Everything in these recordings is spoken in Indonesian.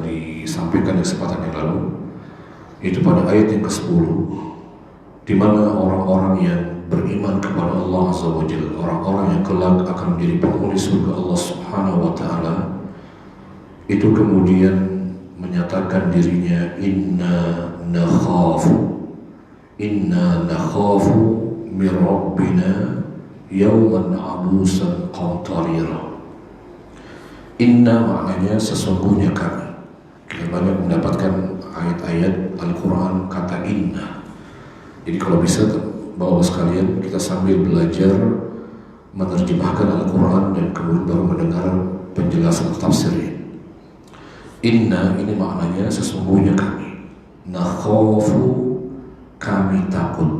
disampaikan di kesempatan yang lalu, itu pada ayat yang ke-10, di mana orang-orang yang beriman kepada Allah Azza wa Jalla, orang-orang yang kelak akan menjadi penghuni surga Allah Subhanahu wa Ta'ala, itu kemudian menyatakan dirinya inna nakhafu min rabbina yawman abusan qamtarira. Inna maknanya sesungguhnya kami. Kita banyak mendapatkan ayat-ayat Al-Quran kata inna. Jadi kalau bisa Bapak sekalian, kita sambil belajar menerjemahkan Al-Quran dan kemudian baru mendengar penjelasan tafsirnya. Inna ini maknanya sesungguhnya kami. Nakhafu, kami takut.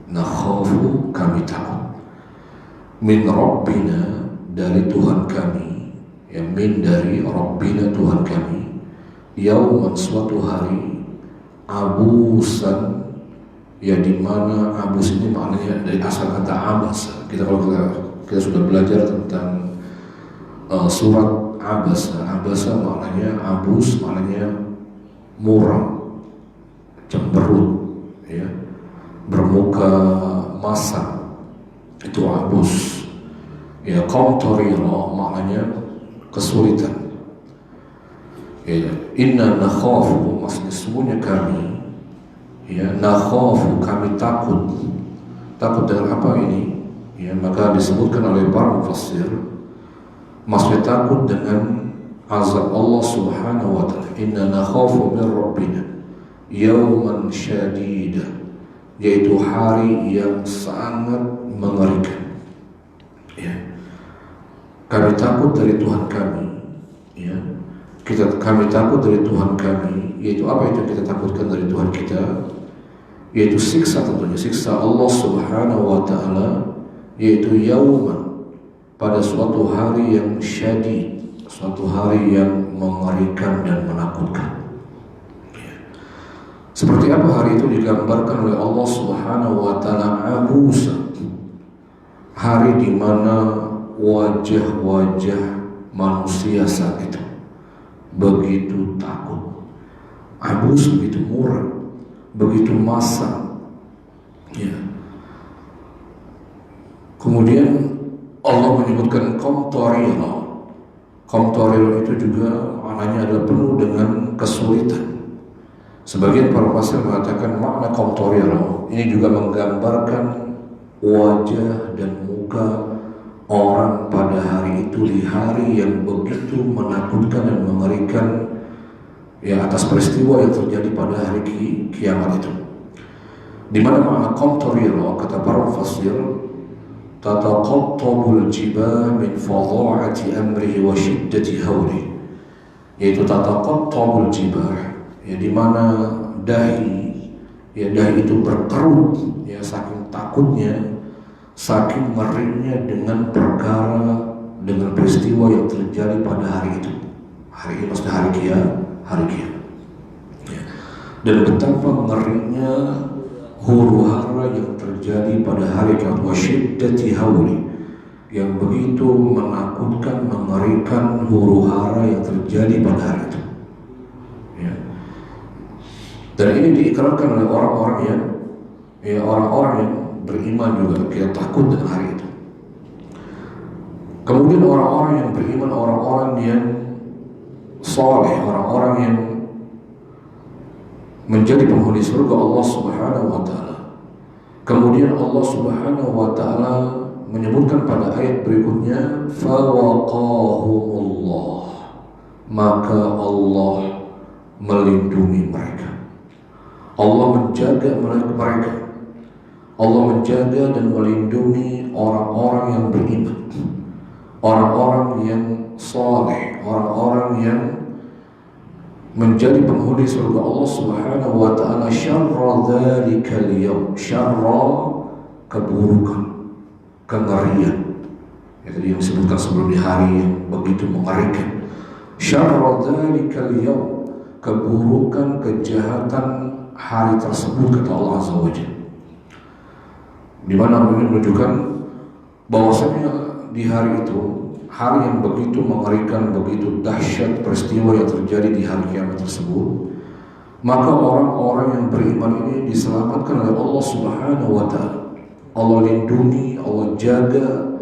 Nakhafu, kami takut. Min Rabbina, dari Tuhan kami. Yang min dari Rabbina, Tuhan kami. Yauman, suatu hari. Abusan, ya dimana abus ini maknanya dari asal kata abasa. Kita sudah belajar tentang surat abasa. Abasa maknanya abus, maknanya muram, cemberut, ya, bermuka masam, itu abus. Ya, qamtarira maknanya kesulitan. Ya, inna nakhafu maksudnya semuanya kami. Ya, nakhafu kami takut. Takut dengan apa ini? Ya, maka disebutkan oleh para mufassir, maksudnya takut dengan azab Allah Subhanahu wa Ta'ala. Inna nakhafu min rabbina yawman syadida, yaitu hari yang sangat mengerikan. Ya. Kami takut dari Tuhan kami. Ya. Kami takut dari Tuhan kami. Yaitu apa itu kita takutkan dari Tuhan kita? Yaitu siksa, tentunya siksa Allah Subhanahu wa Ta'ala, yaitu yauman, pada suatu hari yang syadid, suatu hari yang mengerikan dan menakutkan. Seperti apa hari itu digambarkan oleh Allah Subhanahu wa Ta'ala? Abusa, hari di mana wajah-wajah manusia saat itu begitu takut. Abus begitu muram, begitu masam. Ya. Kemudian Allah menyebutkan qamtarira. Qamtarira itu juga maknanya adalah penuh dengan kesulitan. Sebagian para pasir mengatakan makna qamtarira ini juga menggambarkan wajah dan muka orang pada hari itu, di hari yang begitu menakutkan dan mengerikan, ya, atas peristiwa yang terjadi pada hari kiamat itu. Di mana makna qamtarira kata para mufassir, tataqattabul jibah min fadha'ati amrihi wa shiddati hawli, yaitu tataqattabul jibah, ya, di mana dahi itu berkerut, ya, saking takutnya, saking ngerinya dengan peristiwa yang terjadi pada hari itu. Hari ini maksudnya hari kiamat. Ya. Dan betapa ngerinya huru-hara yang terjadi pada hari kiamat, wasyiddati hauli, yang begitu menakutkan, mengerikan huru-hara yang terjadi pada hari itu. Ya. Dan ini diikrarkan oleh orang-orang yang beriman juga, kita takut dengan hari itu. Kemudian orang-orang yang beriman, orang-orang yang soleh, orang-orang yang menjadi penghuni surga Allah Subhanahu wa Ta'ala. Kemudian Allah Subhanahu wa Ta'ala menyebutkan pada ayat berikutnya, fawaqahumullah, maka Allah melindungi mereka. Allah menjaga mereka. Allah menjaga dan melindungi orang-orang yang beriman, orang-orang yang saleh, orang-orang yang menjadi penghuni surga Allah Subhanahu wa Ta'ala. Syarra dzalikal yaum, syarra keburukan, kengerian, ya, tadi yang disebutkan sebelum di hari yang begitu mengerikan. Syarra dzalikal yaum, keburukan, kejahatan hari tersebut, kata Allah Azza wa Jalla. Di mana ini menunjukkan bahwasanya di hari itu hari yang begitu mengerikan, begitu dahsyat peristiwa yang terjadi di hari kiamat tersebut, maka orang-orang yang beriman ini diselamatkan oleh Allah Subhanahu wa Ta'ala. Allah lindungi, Allah jaga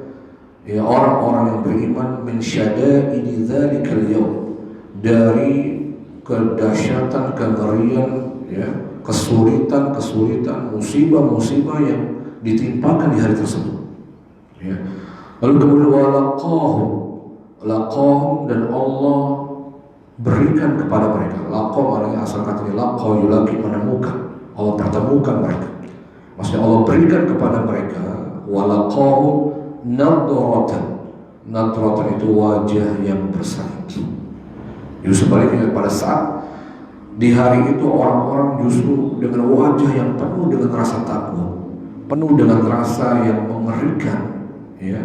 ya orang-orang yang beriman min syada'idi dzalikal yaum, dari kedahsyatan, kengerian, ya, kesulitan, musibah yang ditimpakan di hari tersebut. Ya. Lalu kemudian laqahum, dan Allah berikan kepada mereka. Laqa maknanya asal katanya laqa yulaqi, menemukan. Allah pertemukan mereka. Maksudnya Allah berikan kepada mereka walaqahum nadratan. Nadratan itu wajah yang berseri. Jadi sebaliknya pada saat di hari itu orang-orang justru dengan wajah yang penuh dengan rasa takut, penuh dengan rasa yang mengerikan, ya.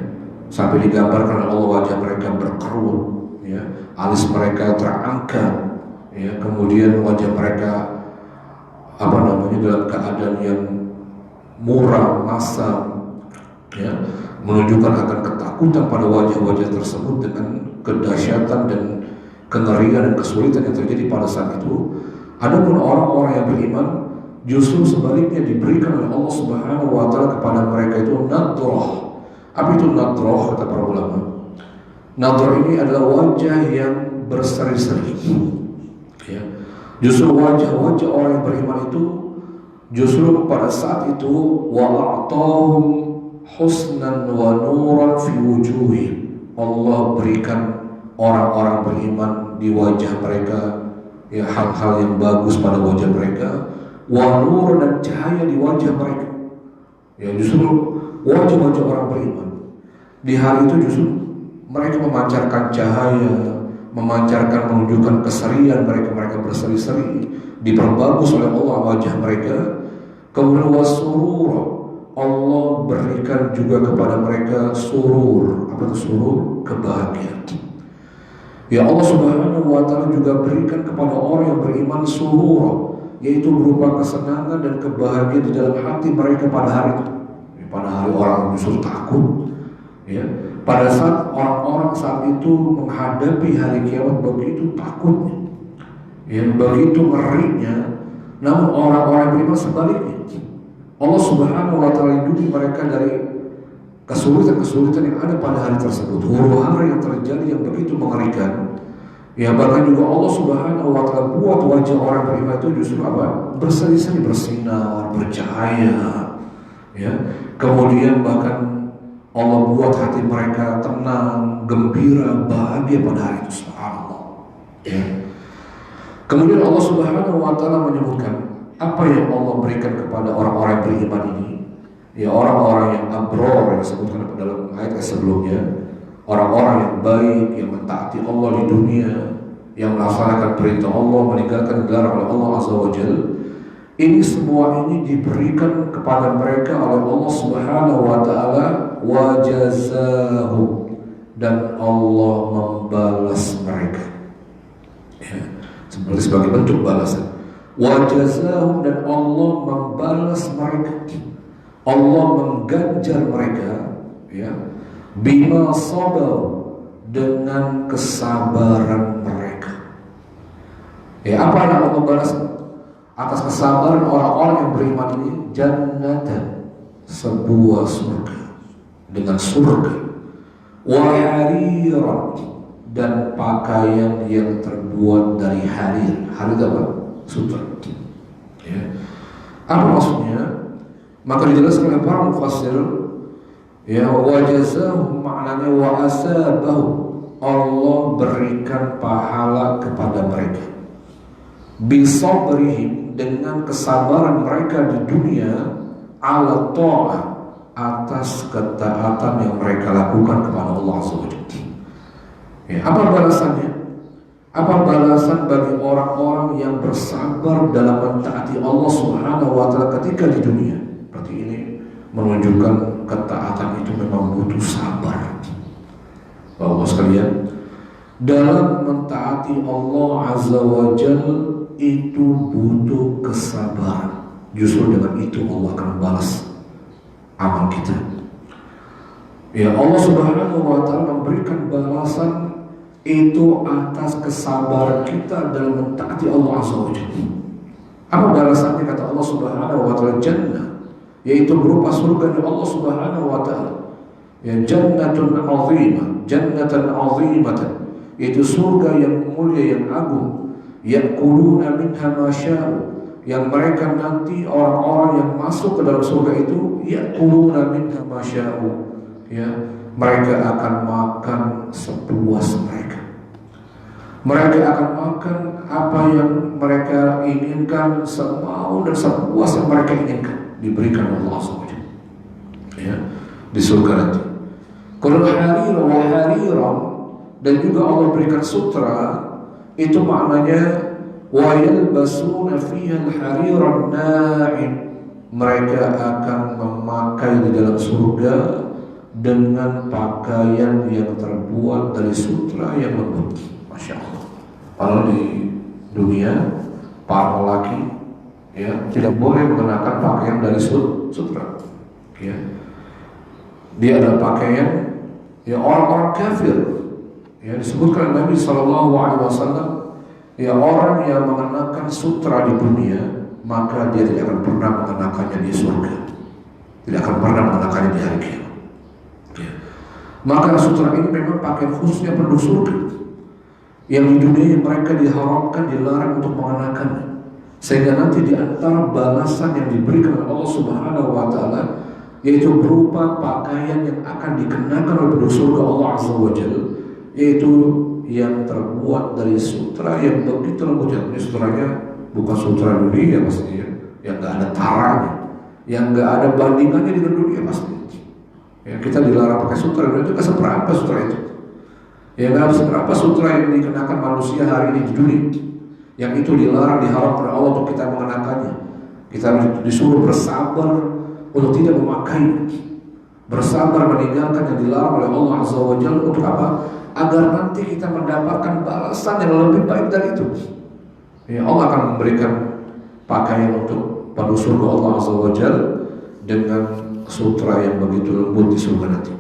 Sampai digambarkan Allah wajah mereka berkerut, ya, alis mereka terangkat, ya, kemudian wajah mereka dalam keadaan yang muram, masam, ya, menunjukkan akan ketakutan pada wajah-wajah tersebut dengan kedahsyatan dan kengerian dan kesulitan yang terjadi pada saat itu. Adapun orang-orang yang beriman justru sebaliknya diberikan oleh Allah Subhanahu wa Ta'ala kepada mereka itu nadrah. Apa itu nadrah kata para ulama? Nadrah ini adalah wajah yang berseri-seri. Ya. Justru wajah-wajah orang yang beriman itu justru pada saat itu wa'atahum husnan wa nuran fi wujuhi. Allah berikan orang-orang beriman di wajah mereka ya hal-hal yang bagus pada wajah mereka, wa nur, dan cahaya di wajah mereka. Ya justru wajah-wajah orang beriman di hari itu justru mereka memancarkan cahaya, memancarkan, menunjukkan keserian mereka berseri-seri, diperbagus oleh Allah wajah mereka. Kemudian wasurur, Allah berikan juga kepada mereka surur. Apa itu surur? Kebahagiaan. Ya Allah Subhanahu wa Ta'ala juga berikan kepada orang yang beriman surur, yaitu berupa kesenangan dan kebahagiaan di dalam hati mereka pada hari itu. Pada hari orang justru takut, ya. Pada saat orang-orang saat itu menghadapi hari kiamat begitu takutnya, ya, begitu ngerinya. Namun orang-orang beriman sebaliknya, Allah Subhanahu wa Ta'ala lindungi mereka dari kesulitan-kesulitan yang ada pada hari tersebut, huru-hara yang terjadi yang begitu mengerikan. Ya, bahkan juga Allah Subhanahu wa Ta'ala buat wajah orang beriman itu justru apa? Berseri-seri, bersinar, bercahaya. Ya, kemudian bahkan Allah buat hati mereka tenang, gembira, bahagia pada hari itu. Subhanallah. Ya. Kemudian Allah Subhanahu wa Ta'ala menyebutkan apa yang Allah berikan kepada orang-orang yang beriman ini. Ya, orang-orang yang abror yang disebutkan dalam ayat sebelumnya, orang-orang yang baik, yang mentaati Allah di dunia, yang melaksanakan perintah Allah, meninggalkan dilarang oleh Allah Azza wa Jalla. Ini semua ini diberikan kepada mereka oleh Allah Subhanahu wa Ta'ala wa jazahum, dan Allah membalas mereka, ya, sebagai bentuk balasan. Wa jazahum, dan Allah membalas mereka, Allah mengganjar mereka, ya, bima sabar, dengan kesabaran mereka. Ya, apa yang Allah balas atas kesabaran orang-orang yang beriman ini? Jannatan, sebuah surga, dengan surga, wa hariran, dan pakaian yang terbuat dari harir. Harir apa? Sutra. Ya. Apa maksudnya? Maka dijelaskan oleh para mufassir, ya, wa jazahum maknanya wa asabahu, Allah berikan pahala kepada mereka, bisabrihim, dengan kesabaran mereka di dunia, ala ta'ah, atas ketaatan yang mereka lakukan kepada Allah SWT. Ya, apa balasannya? Apa balasan bagi orang-orang yang bersabar dalam mentaati Allah Subhanahu wa Ta'ala ketika di dunia? Berarti ini menunjukkan ketaatan itu memang butuh sabar. Bapak sekalian, dalam mentaati Allah Azza wa Jalla itu butuh kesabaran. Justru dengan itu Allah akan balas amal kita. Ya, Allah Subhanahu wa Ta'ala memberikan balasan itu atas kesabaran kita dalam mentaati Allah Azza wa Jalla. Apa balasannya? Kata Allah Subhanahu wa Ta'ala, jannah, yaitu berupa surga dari Allah Subhanahu wa Ta'ala. Ya, jannatun azimah, jannatan azimatan, yaitu surga yang mulia, yang agung. Ya'kuluna minha ma sya'u, yang mereka nanti orang-orang yang masuk ke dalam surga itu ya'kuluna minha ma sya'u, ya, mereka akan makan sepuas mereka. Mereka akan makan apa yang mereka inginkan, semau dan sepuas yang mereka inginkan, diberikan Allah SWT, ya, di surga nanti. Kalau harir wa hariran, dan juga Allah berikan sutra, itu maknanya wa yalbasuna fiha al-hariran na'im, mereka akan memakai di dalam surga dengan pakaian yang terbuat dari sutra yang lembut. Masya Allah. Kalau di dunia para lelaki, ya, tidak boleh mengenakan pakaian dari sutra, ya. Dia ada pakaian, ya, orang-orang kafir, ya, disebutkan Nabi SAW, ya, orang yang mengenakan sutra di dunia, maka dia tidak akan pernah mengenakannya di surga, tidak akan pernah mengenakannya di hari kiamat. Ya. Maka sutra ini memang pakaian khususnya penduduk surga, yang di dunia mereka diharamkan, dilarang untuk mengenakannya. Sehingga nanti di antara balasan yang diberikan oleh Allah Subhanahu wa Ta'ala, yaitu berupa pakaian yang akan dikenakan oleh penduduk surga Allah Azza wa Jalla, yaitu yang terbuat dari sutra yang begitu lembut. Ini sutranya bukan sutra dunia pastinya, yang nggak ada taranya, yang nggak ada bandingannya dengan dunia pastinya. Ya, kita dilarang pakai sutra, itu nggak seberapa sutra itu. Ya, nggak seberapa sutra yang dikenakan manusia hari ini di dunia, yang itu dilarang, diharamkan Allah untuk kita mengenakannya. Kita disuruh bersabar untuk tidak memakai, bersabar meninggalkan yang dilarang oleh Allah Azza wa Jalla. Untuk apa? Agar nanti kita mendapatkan balasan yang lebih baik dari itu. Ya, Allah akan memberikan pakaian untuk penduduk surga Allah Azza wa Jalla dengan sutra yang begitu lembut di surga nanti.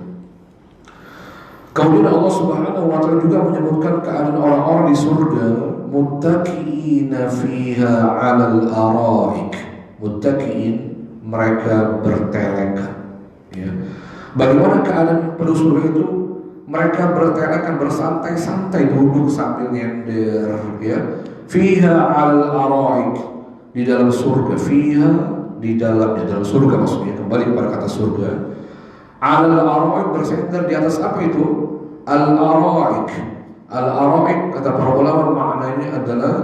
Kemudian Allah Subhanahu wa Ta'ala juga menyebutkan keadaan orang-orang di surga, muttaqiina fiha 'alal araik. Muttaqiin, mereka bertelekan, ya. Bagaimana keadaan penduduk surga itu? Mereka bertelekan, bersantai-santai, duduk sambil nyender, ya. Fiha 'alal araik, di dalam surga. Fiha, di dalam surga maksudnya, kembali kepada kata surga. Al-araik, bersandar di atas apa itu? Al-araik. Al-araik, kata para ulama, maknanya adalah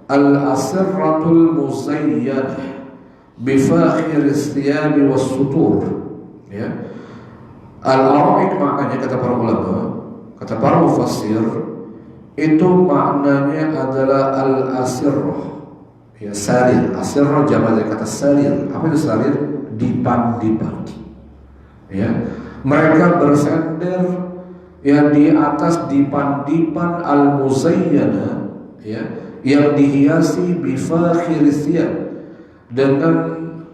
al-asirratul muzayyanah bifakhir istiyabi was sutur, ya. Al-araik maknanya, kata para ulama, kata para mufassir, itu maknanya adalah al-asirrah, ya, sarir. Asirrah jamak dari kata sarir. Apa itu sarir? Dipan-dipan, ya. Mereka bersandar, ya, di atas dipan-dipan al-muzayyana, ya, yang dihiasi bifakhir thiyab, dengan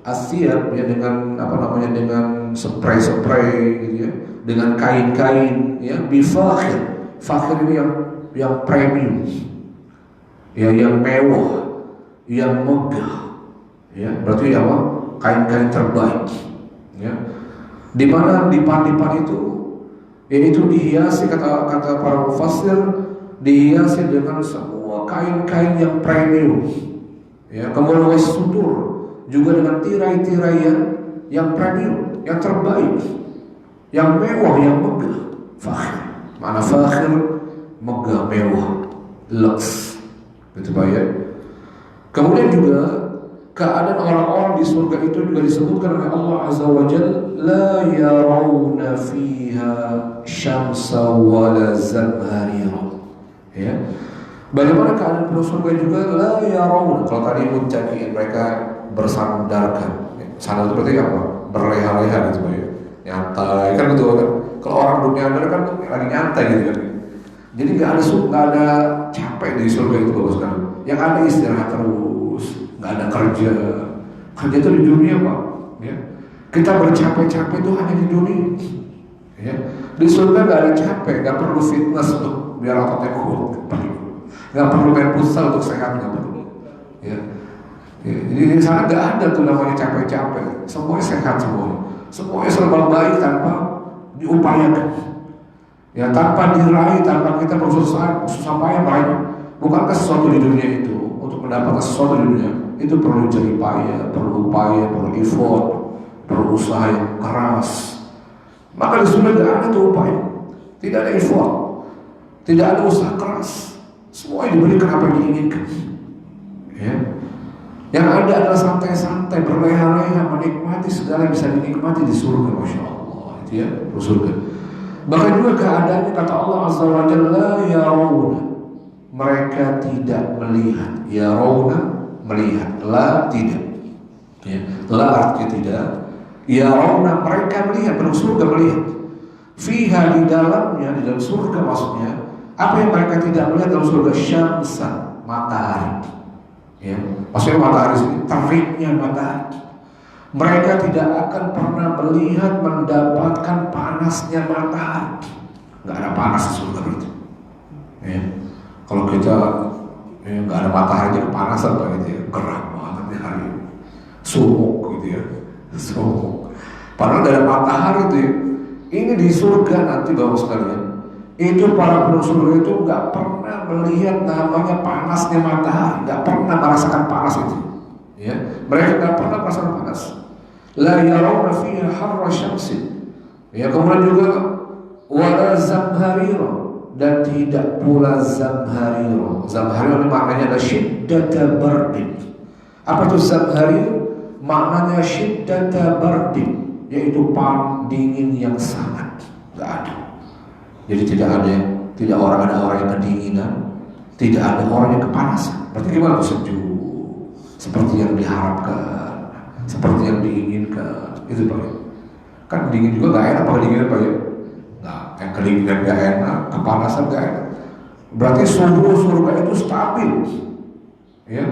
asyab, ya, dengan apa namanya, dengan spray-spray gitu, ya, dengan kain-kain, ya, bifakhir. Fakhir ini yang premium, ya, yang mewah, yang megah, ya, berarti apa? Kain-kain terbaik, ya. Di mana dipan-dipan itu, yaitu dihiasi, kata para mufassir, dihiasi dengan semua kain-kain yang premium, ya. Kemudian sutur juga dengan tirai-tirai yang premium, yang terbaik, yang mewah, yang megah. Fakhir, mana fakhir? Megah, mewah, lux, itu Pak, ya. Kemudian juga keadaan orang-orang di surga itu juga disebutkan oleh Allah Azza wa Jalla, la yarawna fiha syamsa wala zamharira, ya. Bagaimana keadaan penduduk surga juga? La yarawna, kalau tadi muttaqin, mereka bersandarkan. Sandar itu berarti apa? Berleha-leha gitu, ya. Nyantai kan gitu kan. Kalau orang dunia kan lagi nyantai gitu kan. Jadi nggak ada capek di surga itu, bagus kan. Yang ada istirahat terus, nggak ada kerja. Kerja itu di dunia, Pak, ya. Kita bercapek-capek itu hanya di dunia, Ya. Di surga nggak ada capek, nggak perlu fitness untuk biar ototnya kuat, nggak perlu main futsal untuk sehat, nggak perlu. Ya. Ya. Jadi di sana nggak ada tuh namanya capek-capek, semuanya sehat semuanya serba baik tanpa diupayakan. Ya, tanpa diraih, tanpa kita berusaha payah meraih. Bukankah sesuatu di dunia itu untuk mendapatkan sesuatu di dunia itu perlu jerih payah, perlu upaya, perlu effort, perlu usaha yang keras. Maka di surga tidak ada tuh upaya, tidak ada effort, tidak ada usaha keras. Semua diberikan apa yang diinginkan. Ya. Yang ada adalah santai-santai, berleha-leha, menikmati segala yang bisa dinikmati di surga, masya Allah. Itu ya, surga. Bahkan juga keadaannya kata Allah Azza wa Jalla, yarawna, mereka tidak melihat. Yarawna, melihat. La, tidak. Ya. La artinya tidak. Yarawna, mereka melihat. Dalam surga melihat. Fiha, di dalam surga maksudnya. Apa yang mereka tidak melihat dalam surga? Syamsan, matahari. Ya. Maksudnya matahari sini, teriknya matahari. Mereka tidak akan pernah melihat, mendapatkan panasnya matahari. Nggak ada panas di surga berarti. Ya. Kalau kita nggak ada matahari aja kepanasan pak gitu ya, gerah banget nih hari, sumuk gitu ya, sumuk. Padahal nggak ada matahari itu ya. Ini di surga nanti bapak sekalian, itu para penduduk surga itu nggak pernah melihat namanya panasnya matahari, nggak pernah merasakan panas itu. Ya, mereka nggak pernah merasakan panas. La yarawna fiha harra syamsin. Ya, kemudian juga wala zamharira, dan tidak pula zamharira. Zamharira maknanya adalah syiddata bardin. Apa itu zamharira? Maknanya syiddata bardin, yaitu dingin yang sangat. Nggak ada. Jadi tidak ada orang yang kedinginan, tidak ada orang yang kepanasan. Berarti gimana? Sejuk, seperti yang diharapkan, seperti yang diinginkan. Itu Pak. Kan dingin juga nggak enak, pakai dingin Pak ya. Nah, yang kedinginan nggak enak, kepanasan nggak enak. Berarti suhu surga itu stabil. Ya,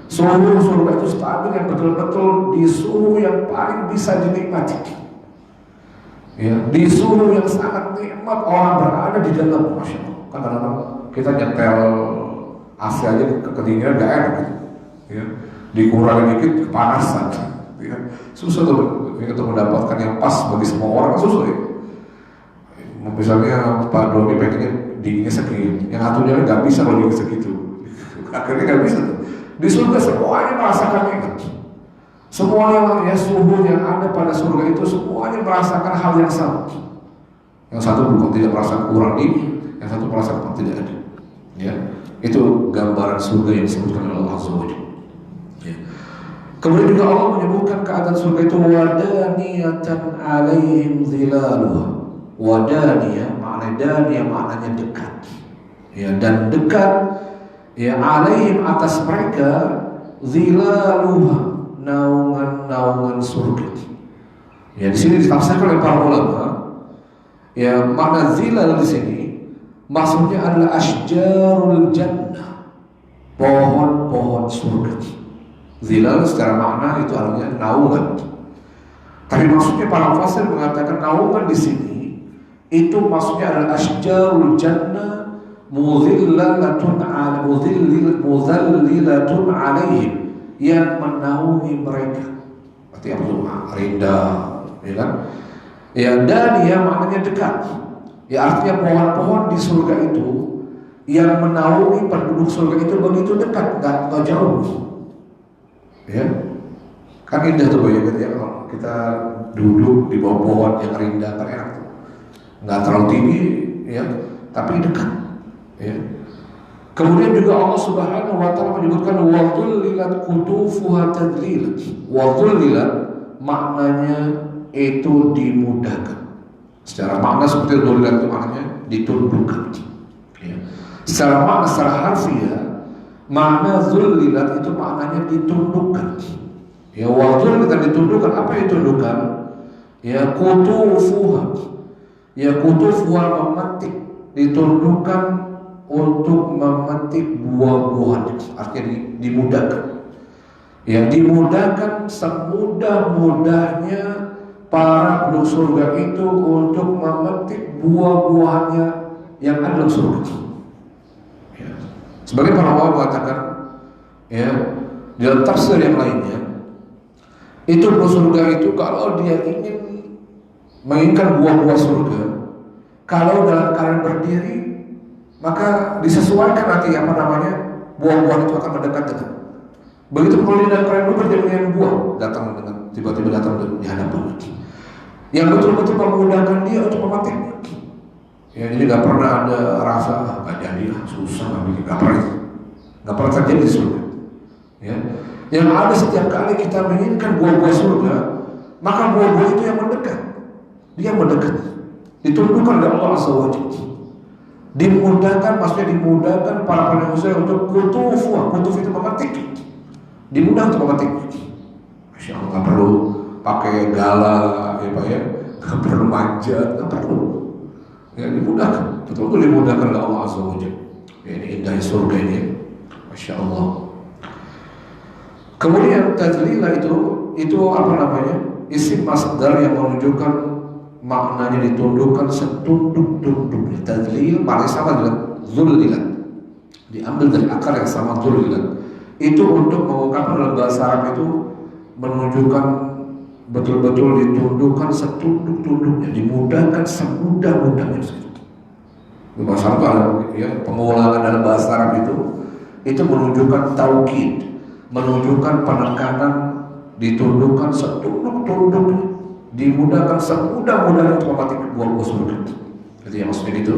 suhu surga itu stabil yang betul-betul di suhu yang paling bisa dinikmati. Ya, di suhu yang sangat nikmat orang berada di dalam, masya Allah. Kan kadang-kadang kita nyetel AC aja kedinginan nggak enak, gitu. Ya, dikurangi dikit kepanasan. Ya, susah tuh untuk mendapatkan yang pas bagi semua orang, susah ya. Misalnya Pak Doni pengennya dinginnya segitu, yang satunya nggak bisa kalau dingin segitu, akhirnya nggak bisa. Di surga semuanya merasakan nikmat. Semuanya ya, suhu yang ada pada surga itu semuanya merasakan hal yang sama. Yang satu bukan tidak merasakan kurang dingin, yang satu merasakan tidak ada. Ya, itu gambaran surga yang disebutkan oleh Allah Azza wa Jalla. Ya. Kemudian juga Allah menyebutkan keadaan surga itu wadaniyatan alaihim zilaluha. Wadaniyah, maknanya dekat. Ya, dan dekat ya alaihim atas mereka zilaluha, naungan surga. Ya, di sini ditafsirkan oleh para ulama. Ya, makna zilal di sini maksudnya adalah asjarul jannah, pohon-pohon surga. Zilal secara makna itu artinya naungan. Tapi maksudnya para fasir mengatakan naungan di sini itu maksudnya adalah asjarul jannah mudhillalatun ala mudhallilatun alaihim, yang menaungi mereka. Berarti apa itu? Rindang, ya kan? Ya, dan ya maknanya dekat. Ya, artinya pohon-pohon di surga itu yang menaungi penduduk surga itu begitu dekat, nggak jauh. Ya, kan indah tuh ya, kalau kita duduk di bawah pohon yang rindang kan enak tuh. Nggak terlalu tinggi, ya, tapi dekat. Ya. Kemudian juga Allah Subhanahu wa taala menyebutkan wa dhullilat qutufuha tadlila. Wa dhullilat maknanya itu dimudahkan. Secara makna seperti dhullilat itu maknanya ditundukkan. Ya. Secara makna secara harfiah, makna dhullilat itu maknanya ditundukkan. Ya, wa dhullilat ditundukkan. Apa yang ditundukkan? Ya, qutufuha. Ya, qutufuha memetik, ditundukkan untuk memetik buah-buahan, artinya dimudahkan. Yang dimudahkan semudah-mudahnya para penduduk surga itu untuk memetik buah-buahnya yang ada dalam surga. Ya. Sebagai para ulama mengatakan, ya, di dalam tafsir yang lainnya, itu penduduk surga itu kalau dia ingin menginginkan buah-buah surga, kalau dalam keadaan berdiri, maka disesuaikan nanti buah-buah itu akan mendekat dengan. Begitu kalau dia dalam keadaan bekerja dengan buah, datang dengan tiba-tiba datang di hadapan, yang betul-betul memudahkan dia untuk memetiknya. Ya, jadi nggak pernah ada rasa nggak jadilah, susah, nggak pernah terjadi di surga. Ya. Yang ada setiap kali kita menginginkan buah-buah surga, maka buah-buah itu yang mendekat, dia mendekat, ditundukkan oleh Allah Azza wa Jalla. Maksudnya dimudahkan para manusia untuk kutuf itu memetik, dimudahkan untuk memetik. Masya Allah, nggak perlu pakai galak, ya Pak ya, nggak perlu manjat, nggak perlu. Ya, dimudahkan, betul-betul dimudahkan oleh Allah Azza wa Jalla. Ya, ini indah surga ini, Masya Allah. Kemudian tadlila itu isim masdar yang menunjukkan maknanya ditundukkan setunduk-tunduknya. Tadlil maknanya sama dengan zullilat, diambil dari akar yang sama zullilat. Itu untuk mengungkapkan dalam bahasa Arab itu menunjukkan betul-betul ditundukkan setunduk-tunduknya, dimudahkan semudah-mudahnya. Bahasa Arab ada ya, pengulangan dalam bahasa Arab itu menunjukkan taukid, menunjukkan penekanan, ditundukkan setunduk-tunduknya, dimudahkan semudah-mudahnya untuk memetik buah-buah surga. Jadi yang maksudnya itu.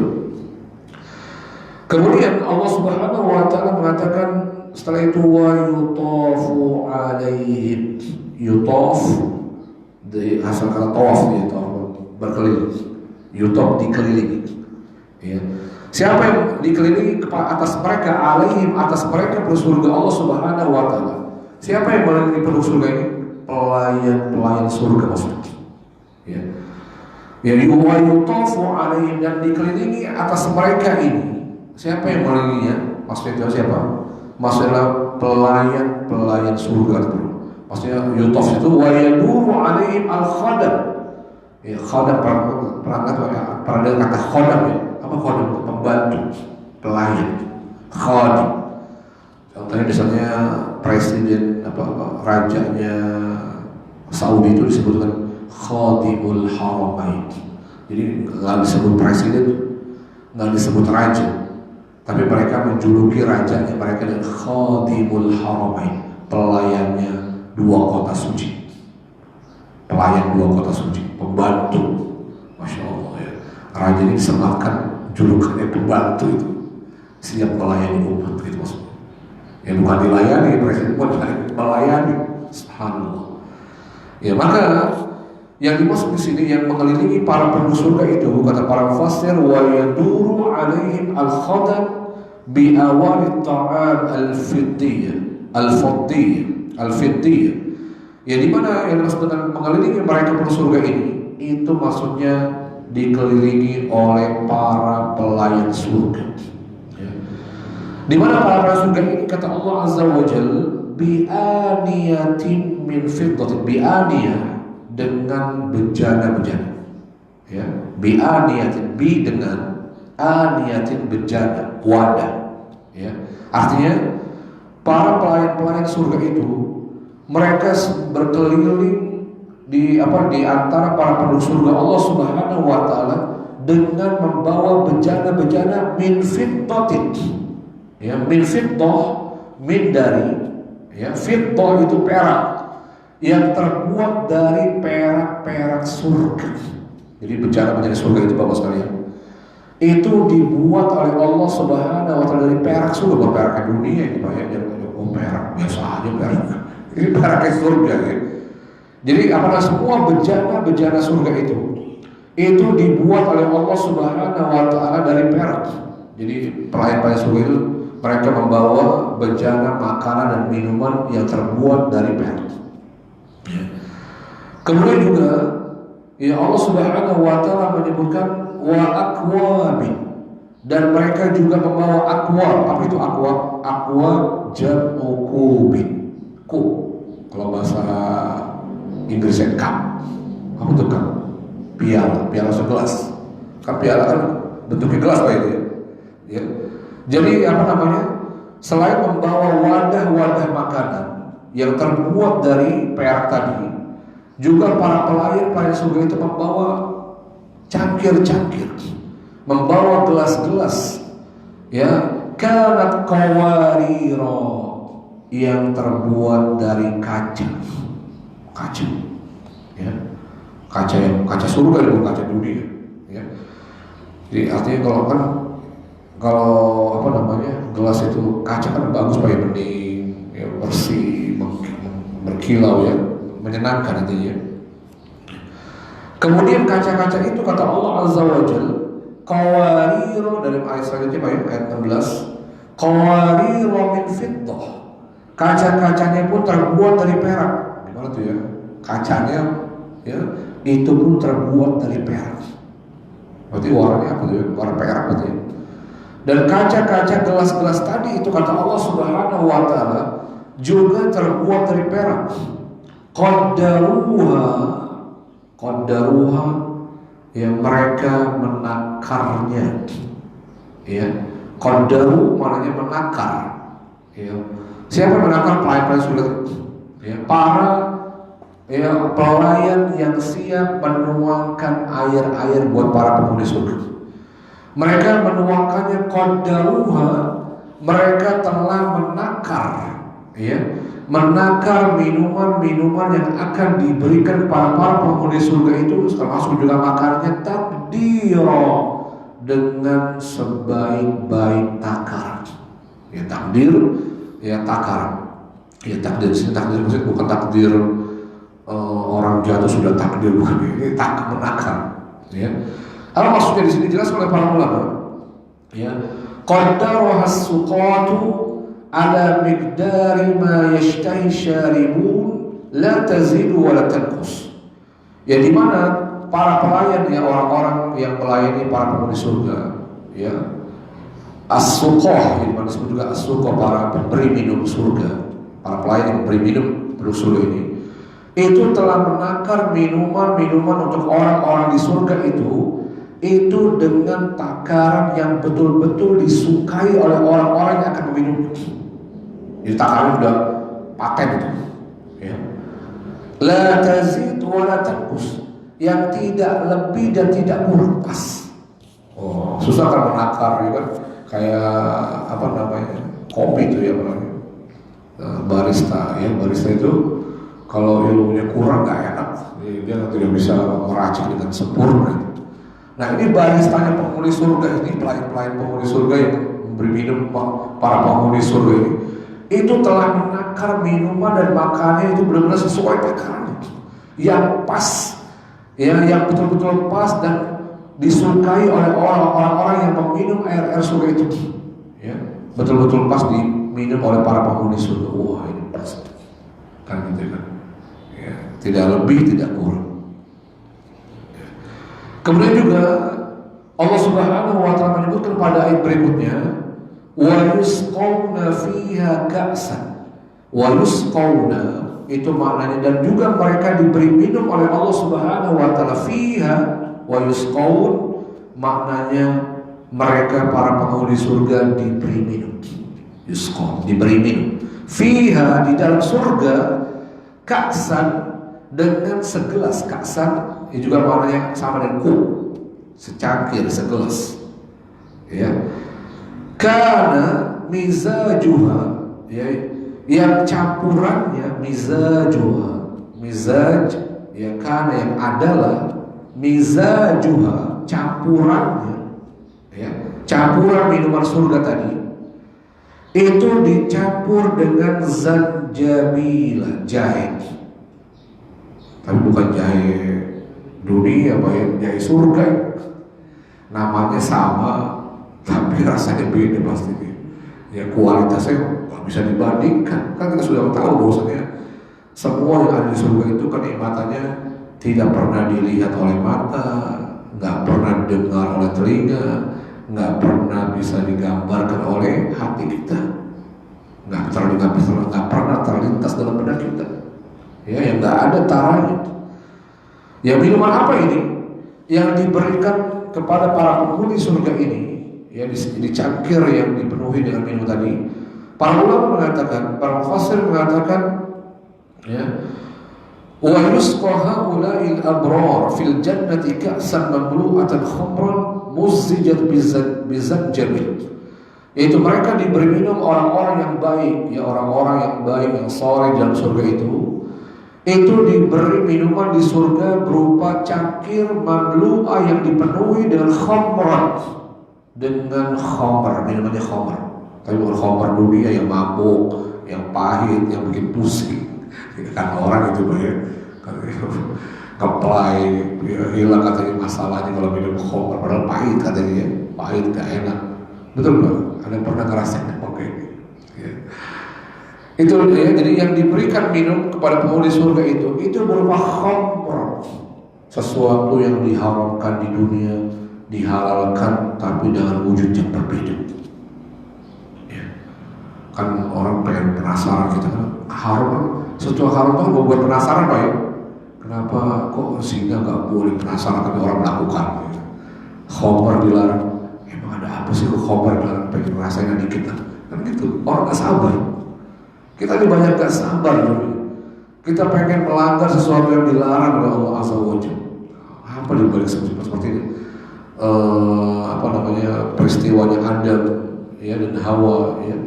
Kemudian Allah Subhanahu wa taala mengatakan setelah itu wa yutafu alaihim, yutaf dari asal kata tawaf, ya, berkeliling, yutaf dikelilingi. Ya. Siapa yang dikelilingi atas mereka, alaihim atas mereka penduduk surga Allah Subhanahu wa taala. Siapa yang mengelilingi penduduk surga ini? Pelayan surga maksudnya. Ya. Jadi wa yutafu alaihim, dan dikelilingi atas mereka ini. Siapa yang mengelilinginya? Maksudnya itu siapa? Maksudnya pelayan surga. Maksudnya yutaf itu wa yaduru alaihim al-khadam. Ya, khadam perangkat pada kata khadam ya. Apa khadam? Pembantu, pelayan, khadim. Contohnya misalnya presiden rajanya Saudi itu disebutkan khadimul haramain. Jadi nggak disebut presiden, nggak disebut raja, tapi mereka menjuluki rajanya mereka dengan khadimul haramain, pelayannya dua kota suci, pelayan dua kota suci, pembantu. Masya Allah ya, raja ini disematkan julukannya pembantu itu, siap melayani umat gitu maksudnya. Ya bukan dilayani presiden, bukan melayani. Subhanallah. Ya maka yang dimaksud di sini yang mengelilingi para penduduk surga itu kata para mufassir wa yaduru alaihim al-khadam bi awal ta'am al-fiddiyah al-fiddiyah. Ya di mana yang dimaksud dengan mengelilingi mereka penduduk surga ini, itu maksudnya dikelilingi oleh para pelayan surga. Ya. Di mana para pelayan surga ini kata Allah Azza wa Jalla bi'aniyatin min fiddatin, bi'aniyah dengan bejana-bejana. Ya, bi'aniyatin, bi dengan aniyatin, bejana, wadah. Ya. Artinya para pelayan-pelayan surga itu mereka berkeliling di antara para penduduk surga Allah Subhanahu wa taala dengan membawa bejana-bejana min fiddatin. Ya, min fiddah, min dari, ya, fiddah itu perak yang terbuat dari perak-perak surga. Jadi bejana-bejana surga itu Bapak sekalian, itu dibuat oleh Allah Subhanahu wa taala dari perak surga, bukan perak dunia ini Pak ya. Perak biasa aja perak. Ini perak surga ya. Jadi semua bejana-bejana surga itu dibuat oleh Allah Subhanahu wa taala dari perak. Jadi pelayan-pelayan surga itu mereka membawa bejana makanan dan minuman yang terbuat dari perak. Ya. Kemudian juga ya Allah Subhanahu wa taala menyebutkan wa akwabin, dan mereka juga membawa akwab. Apa itu akwab? Akwab jam'u kubin. Kub kalau bahasa Inggrisnya cup. Apa tuh Kak? Piala segelas. Kan piala kan bentuknya gelas Pak itu ya. Ya. Jadi apa namanya? Selain membawa wadah-wadah makanan yang terbuat dari perak tadi, juga para pelayan surga itu membawa cangkir-cangkir, membawa gelas-gelas, ya, kanat qawariro, yang terbuat dari kaca, ya, kaca surga, bukan kaca dunia, ya. Jadi artinya kalau apa namanya, gelas itu kaca kan bagus, Pak, ya, bening, ya, bersih, berkilau, ya, menyenangkan nantinya. Kemudian kaca-kaca itu kata Allah Azza wa Jalla, qawariro, dari ayat selanjutnya Pak, ya, ayat 16, qawariro min fiddah, kaca-kacanya pun terbuat dari perak. Gimana tuh ya? Kacanya, ya, itu pun terbuat dari perak. Berarti warnanya apa tuh ya? Warna perak berarti. Dan kaca-kaca gelas-gelas tadi itu kata Allah Subhanahu wa Ta'ala juga terbuat dari perak. Qaddaruha, ya, mereka menakarnya, ya. Qaddaru maknanya menakar, ya. Siapa menakar? Pelayan surga, ya, para, ya, pelayan yang siap menuangkan air-air buat para penghuni surga. Mereka menuangkannya, qaddaruha, mereka telah menakar, ya, menakar minuman-minuman yang akan diberikan para penghuni surga itu, termasuk juga makanannya, takdiro, dengan sebaik-baik takar, ya, takdir, ya, takar, ya, takdir. Sini takdir maksudnya bukan takdir orang jatuh sudah takdir, bukan, ini menakar, ya. Apa maksudnya di sini jelas oleh para ulama, ya. Qaddaruha as-suqatu ala miqdari ma yashtahi syaribun la tazidu wa la tanqus. Ya, di mana para pelayan, ya, orang-orang yang melayani para penghuni surga, ya, as-suqah, yang disebut juga as-suqah, para pemberi minum surga, para pelayan yang memberi minum penduduk surga ini, itu telah menakar minuman-minuman untuk orang-orang di surga itu dengan takaran yang betul-betul disukai oleh orang-orang yang akan meminum. Jadi takarannya udah paten itu, ya. La tazid wa la tanqus, yang tidak lebih dan tidak kurang, pas. Oh, susah kan menakar, ya kan? Kayak apa namanya, kopi itu, ya, barista, ya, barista itu kalau ilmunya kurang nggak enak, dia tidak bisa meracik dengan sempurna. Nah, ini baristanya penghuni surga ini, pelayan-pelayan penghuni surga yang memberi minum para penghuni surga ini, itu telah menakar minuman dan makannya itu benar-benar sesuai takarannya, yang pas, ya, yang betul-betul pas dan disukai oleh orang-orang yang meminum air surga itu, ya, betul-betul pas diminum oleh para penghuni surga. Wah, ini pas, kan gitu kan, ya, tidak lebih tidak kurang. Kemudian juga Allah Subhanahu wa Ta'ala menyebutkan pada ayat berikutnya, wa yusqawna fiha ka'san. Wa yusqawna itu maknanya, dan juga mereka diberi minum oleh Allah Subhanahu wa Ta'ala, fiha wa yusqawn maknanya mereka para penghuni surga diberi minum. Yusqawn, diberi minum. Fiha, di dalam surga, ka'san, dengan segelas. Ka'san itu juga maknanya sama dengan secangkir, segelas, ya. Karena mizajuha, ya, yang campurannya, mizaj, ya, karena yang adalah mizajuha, campurannya, ya, campuran minuman surga tadi itu dicampur dengan zanjabil, jahe. Tapi bukan jahe dunia, Pak, ya, jahe surga. Namanya sama, tapi rasanya beda pasti. Ya, kualitasnya nggak bisa dibandingkan. Kan kita sudah tahu bahwasanya semua yang ada di surga itu kenikmatannya tidak pernah dilihat oleh mata, nggak pernah didengar oleh telinga, nggak pernah bisa digambarkan oleh hati kita, nggak pernah terlintas dalam benak kita. Ya, yang nggak ada taranya. Ya, minuman apa ini yang diberikan kepada para penghuni surga ini? Ya, dicangkir yang dipenuhi dengan minum tadi. Para ulama mengatakan, para mufassir mengatakan, ya, wa yusqa haula'il abrar fil jannati ka'san mamlu'atan khamran muzzijat bizanjabil. Yaitu mereka diberi minum orang-orang yang baik, ya, orang-orang yang baik, yang saleh dalam surga itu diberi minuman di surga berupa cangkir mamlu'ah yang dipenuhi dengan khamran, dengan khamr, minumannya khamr. Tapi bukan khamr dunia yang mabuk, yang pahit, yang bikin pusing. Kan orang itu ya, keplay, hilang katanya masalahnya kalau minum khamr, padahal pahit katanya, pahit gak enak. Betul Pak? Ada yang pernah ngerasain apa kayak gitu? Ya. Itu ya, jadi yang diberikan minum kepada penghuni surga itu berupa khamr, sesuatu yang diharamkan di dunia dihalalkan tapi dengan wujud yang berbeda. Ya. Kan orang pengen penasaran gitu kan, haram, sesuatu haram itu membuat penasaran Pak ya. Kenapa kok sehingga nggak boleh penasaran tapi orang melakukan? Ya. Khamr dilarang, emang ada apa sih kok khamr dilarang? Pengen ngerasain dikit lah, kan gitu. Orang nggak sabar. Kita ini banyak gak sabar dulu. Kita pengen melanggar sesuatu yang dilarang oleh Allah Azza wa Jalla. Apa di balik seperti ini? Peristiwanya Adam ya dan Hawa ya.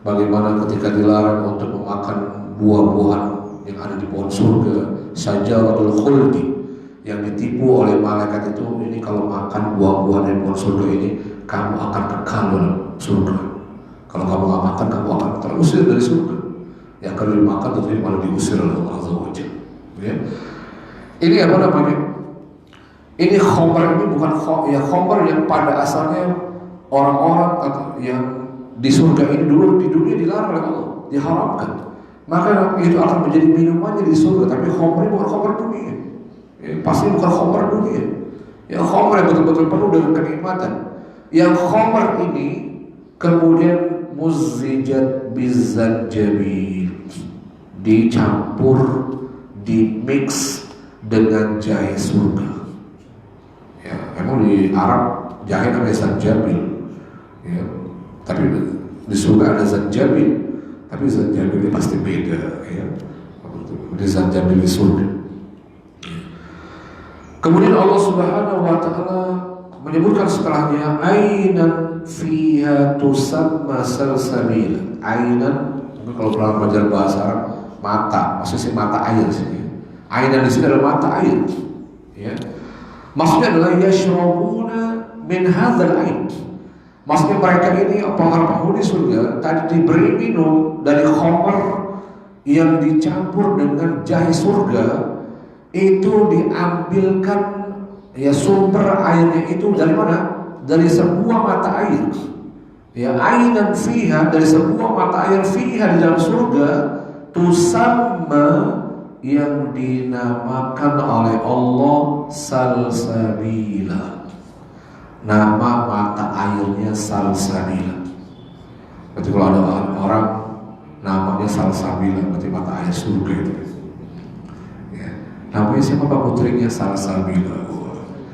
Bagaimana ketika dilarang untuk memakan buah-buahan yang ada di pohon surga, Syajaratul Khuldi, yang ditipu oleh malaikat itu, ini kalau makan buah-buahan dari pohon surga ini, kamu akan kekal dalam surga. Kalau kamu gak makan, kamu akan terusir dari surga. Yang kalau dimakan tentunya malah diusir oleh Allah Azza wa Jalla. Ya. Ini apa namanya? Ini khamr ini bukan khamr yang pada asalnya orang-orang atau yang di surga ini dulu di dunia dilarang oleh Allah, diharamkan. Maka itu akan menjadi minumannya di surga. Tapi khamr ini bukan khamr dunia. Ya, pasti bukan khamr dunia. Ya, khamr yang betul-betul penuh dengan kenikmatan. Yang khamr ini kemudian muzzijat bizanjabil, dicampur, dimix dengan jahe surga. Ya, emang di Arab jahe namanya zanjabil. Ya, tapi di surga ada zanjabil, tapi zanjabil ini pasti beda. Ya, di zanjabil di surga. Kemudian Allah Subhanahu wa Ta'ala menyebutkan setelahnya, ainan fiha tusamma salsabil. Ainan, kalau dalam pelajaran bahasa Arab, mata, maksudnya mata air sih. Ainan di sini adalah mata air. Ya. Maksudnya adalah yashrabuna min hadzal ain. Maksudnya mereka ini para penghuni surga tadi diberi minum dari khamr yang dicampur dengan jahe surga. Itu diambilkan ya sumber airnya itu dari mana? Dari sebuah mata air. Ya, ainan fiha, dari sebuah mata air fiha di dalam surga, tusamma, yang dinamakan oleh Allah salsabila. Nama mata airnya salsabila. Berarti kalau ada orang namanya salsabila, berarti mata air surga itu. Ya. Namanya siapa Pak putrinya? Salsabila.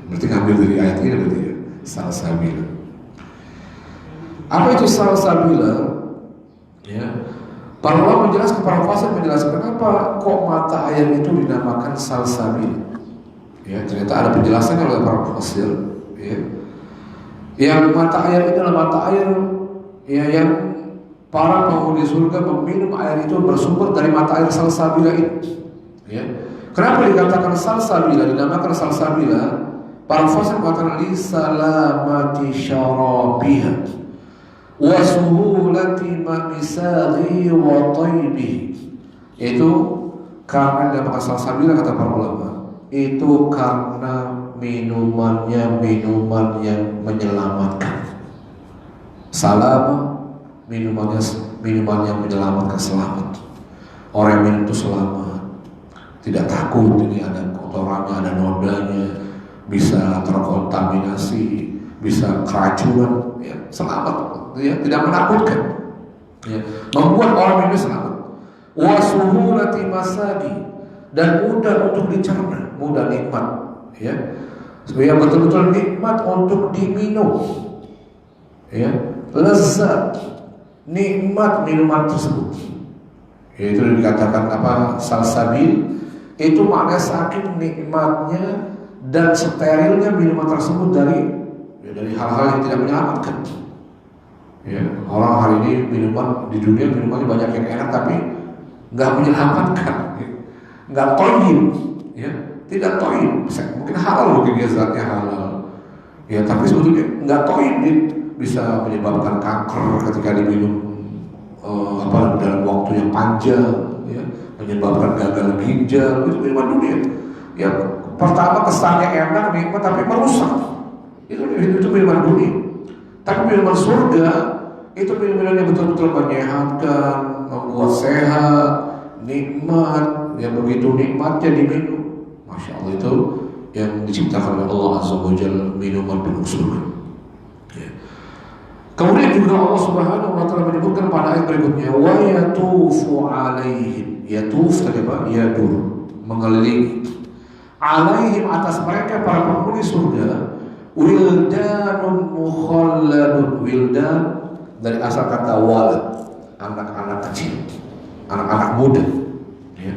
Berarti ngambil dari ayat ini berarti ya, salsabila. Apa itu salsabila? Ya. Para ulama menjelaskan, para fasih menjelaskan kenapa kok mata air itu dinamakan salsabila. Ya, ternyata ada penjelasannya oleh para fasih. Ya. Yang mata air ini adalah mata air ya, yang para penghuni surga meminum air itu bersumber dari mata air salsabila ini. Ya. Kenapa dikatakan salsabila, dinamakan salsabila? Para fasih mengatakan li salamati syarabiha wa suhulati ma'misaghi wa taybihi. Itu karena dinamakan salsabila, kata para ulama, itu karena minuman yang menyelamatkan. Salam, minuman yang menyelamatkan, selamat. Orang yang minum itu selamat, tidak takut ini ada kotorannya, ada nodanya, bisa terkontaminasi, bisa keracunan, ya, selamat, ya, tidak menakutkan, ya, membuat orang ini selamat. Wasuhulati masadi, dan mudah untuk dicerna, mudah nikmat, ya. Supaya betul-betul nikmat untuk diminum, ya, lezat, nikmat minuman tersebut. Yaitu dikatakan apa? Salsabil. Itu maknanya saking nikmatnya dan sterilnya minuman tersebut dari hal-hal yang tidak menyelamatkan. Ya, orang hari ini minuman di dunia minumannya banyak yang enak tapi nggak menyelamatkan, ya. Nggak toyib, ya, tidak toyib. Mungkin halal, mungkin dia zatnya halal, ya, tapi sebetulnya nggak toyib, bisa menyebabkan kanker ketika diminum dalam waktu yang panjang, ya, menyebabkan gagal ginjal. Itu minuman dunia. Ya, pertama kesannya enak, nikmat, tapi merusak. Itu minuman dunia. Tapi minuman surga itu minuman yang betul-betul menyehatkan, membuat sehat, nikmat, yang begitu nikmatnya diminum. Masya Allah, itu yang diciptakan oleh Allah Azza wa Jalla, minuman penuh surga. Ya. Kemudian juga Allah Subhanahu wa Ta'ala menyebutkan pada ayat berikutnya, wa yatufu alaihim. Yatuf tadi apa? Yadur, mengelilingi. Alaihim, atas mereka para penghuni surga, wildanun mukhalladun. Wildan dari asal kata walad, anak-anak kecil, anak-anak muda, ya.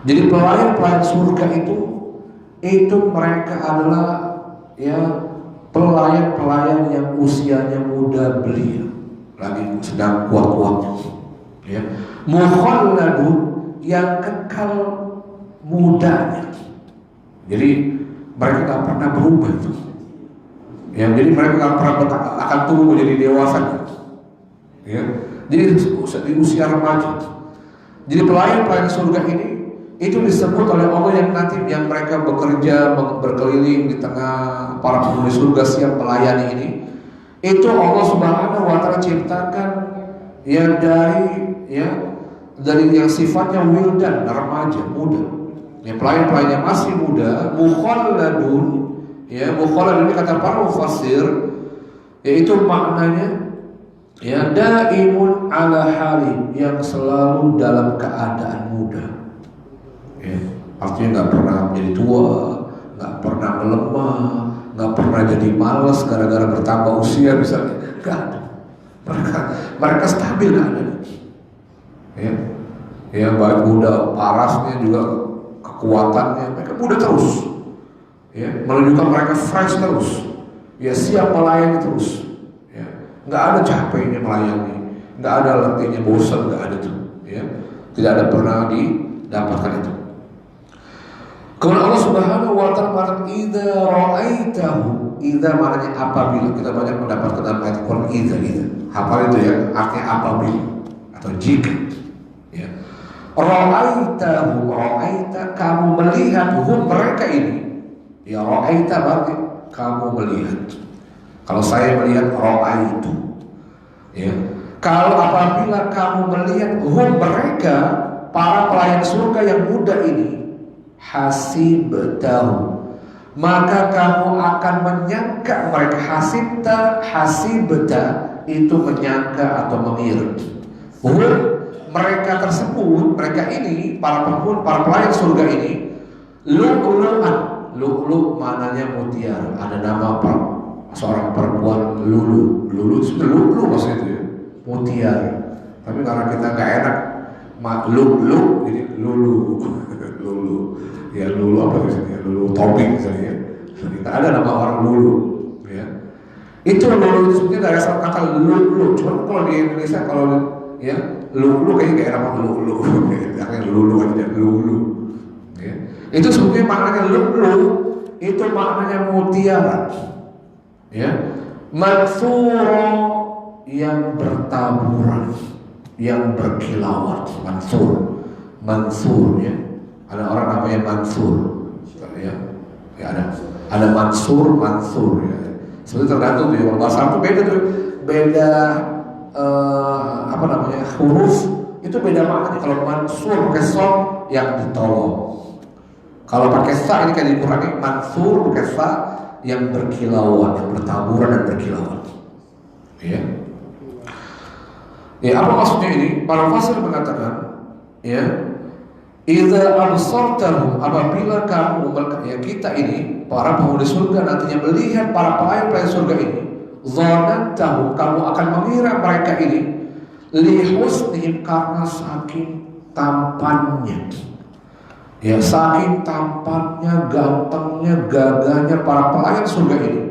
Jadi pelayan-pelayan surga itu mereka adalah, ya, pelayan-pelayan yang usianya muda belia, lagi sedang kuat-kuatnya, ya. Mukhalladun, yang kekal mudanya. Jadi mereka tak pernah berubah itu. Ya, jadi mereka nggak pernah akan tumbuh menjadi dewasa, ya. Jadi di usia remaja. Jadi pelayan-pelayan surga ini itu disebut oleh Allah yang mereka bekerja berkeliling di tengah para penghuni surga siap melayani ini. Itu Allah Subhanahu wa Ta'ala ciptakan yang dari yang sifatnya wildan, remaja, muda. Ya, pelayan-pelayan yang masih muda, mukhalladun. Ya, mukhalad ini kata para mufassir, yaitu maknanya, ya, daimun ala hali, yang selalu dalam keadaan muda. Ya, artinya nggak pernah menjadi tua, nggak pernah melemah, nggak pernah jadi malas gara-gara bertambah usia misalnya. Nggak ada. Mereka stabil keadaannya. Ya, baik muda, parasnya juga kekuatannya, mereka muda terus. Ya, menunjukkan mereka fresh terus, ya, siap melayani terus, ya, nggak ada capeknya melayani, nggak ada letihnya, bosan, nggak ada tuh, ya, tidak ada pernah didapatkan itu. Kemudian Allah Subhanahu wa Ta'ala mengatakan, idza ra'aitahu. Idza maknanya apabila. Kita banyak mendapatkan dalam ayat Quran idza. Hafal itu, ya, artinya apabila atau jika, ya. Ra'aitahu, ra'aita, kamu melihat mereka ini. Ya, ra'aita berarti kamu melihat. Kalau saya melihat ra'aitu, ya. Kalau apabila kamu melihat mereka para pelayan surga yang muda ini, hasibtahu, maka kamu akan menyangka mereka. Hasibta itu menyangka atau mengira. Mereka tersebut, mereka ini para pelayan surga ini, lu'lu'an. Lu'lu maknanya mutiara. Ada nama seorang perempuan Lulu. Lulu itu lu'lu maksudnya itu, ya, mutiara. Tapi karena kita nggak enak Lulu, jadi Lulu. Lulu, ya, Lulu apa misalnya? Lulu topping misalnya. Kita ada nama orang Lulu, ya. Itu Lulu itu sebenarnya dari asal kata Lulu. Cuma kalau di Indonesia ya, Lulu kayaknya nggak enak banget. Lulu, jangan Lulu aja, Lulu. Ya. Itu sebetulnya maknanya lu'lu, itu maknanya mutiara, ya. Mansura, yang bertaburan, yang berkilauan. Mansur, ya. Ada orang namanya Mansur, ya. Ya, ada Mansur, ya. Sebetulnya tergantung tuh, ya. Bahasa itu beda huruf itu beda maknanya. Kalau Mansur pakai som, yang ditolong. Kalau pakai sa ini kan dikurangi, mansur pakai sa, yang berkilauan, yang bertaburan dan berkilauan. Ya. Ya, apa maksudnya ini? Para fasir mengatakan, ya, Idza absartahum, apabila kamu, ya kita ini para penghuni surga nantinya melihat para pelayan surga ini, dzanantahum, kamu akan mengira mereka ini li husnihim, karena saking tampannya, ya saking tampannya, gantengnya, gagahnya para pelayan surga ini.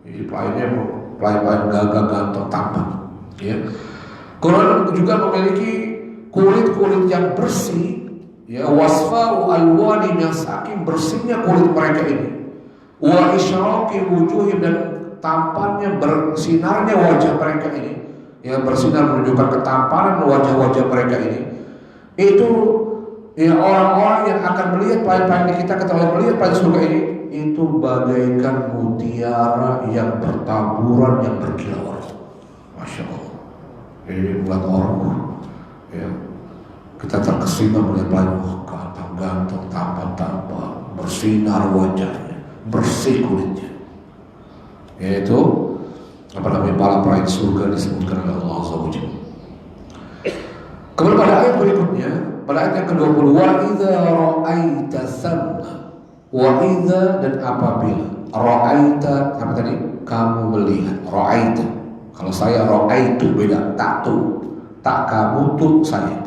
Jadi pelayan gagah, ganteng, tampan, ya. Quran juga memiliki kulit yang bersih, ya, wasfa'u alwani, yang saking bersihnya kulit mereka ini, wa isyraqi wujuhim, dan tampannya, bersinarnya wajah mereka ini, ya, bersinar menunjukkan ketampanan wajah-wajah mereka ini. Itu, ya, orang-orang yang akan melihat pelayan-pelayan kita ketahui melihat pelayan surga ini, itu bagaikan mutiara yang bertaburan, yang berkilau. Masya Allah. Ini buat orang, ya, kita terkesima melihat pelayan, ganteng, tampan, bersinar wajahnya, bersih kulitnya. Yaitu para pelayan surga disebutkan oleh Allah Azza wa Jalla. Kemudian pada ayat berikutnya, pada ayat yang ke-20, wa idza ra'aita thamma, wa idza, dan apabila, ra'aita, apa tadi? Kamu melihat, ra'aita. Kalau saya ra'aitu beda, tak kamu, tuh saya.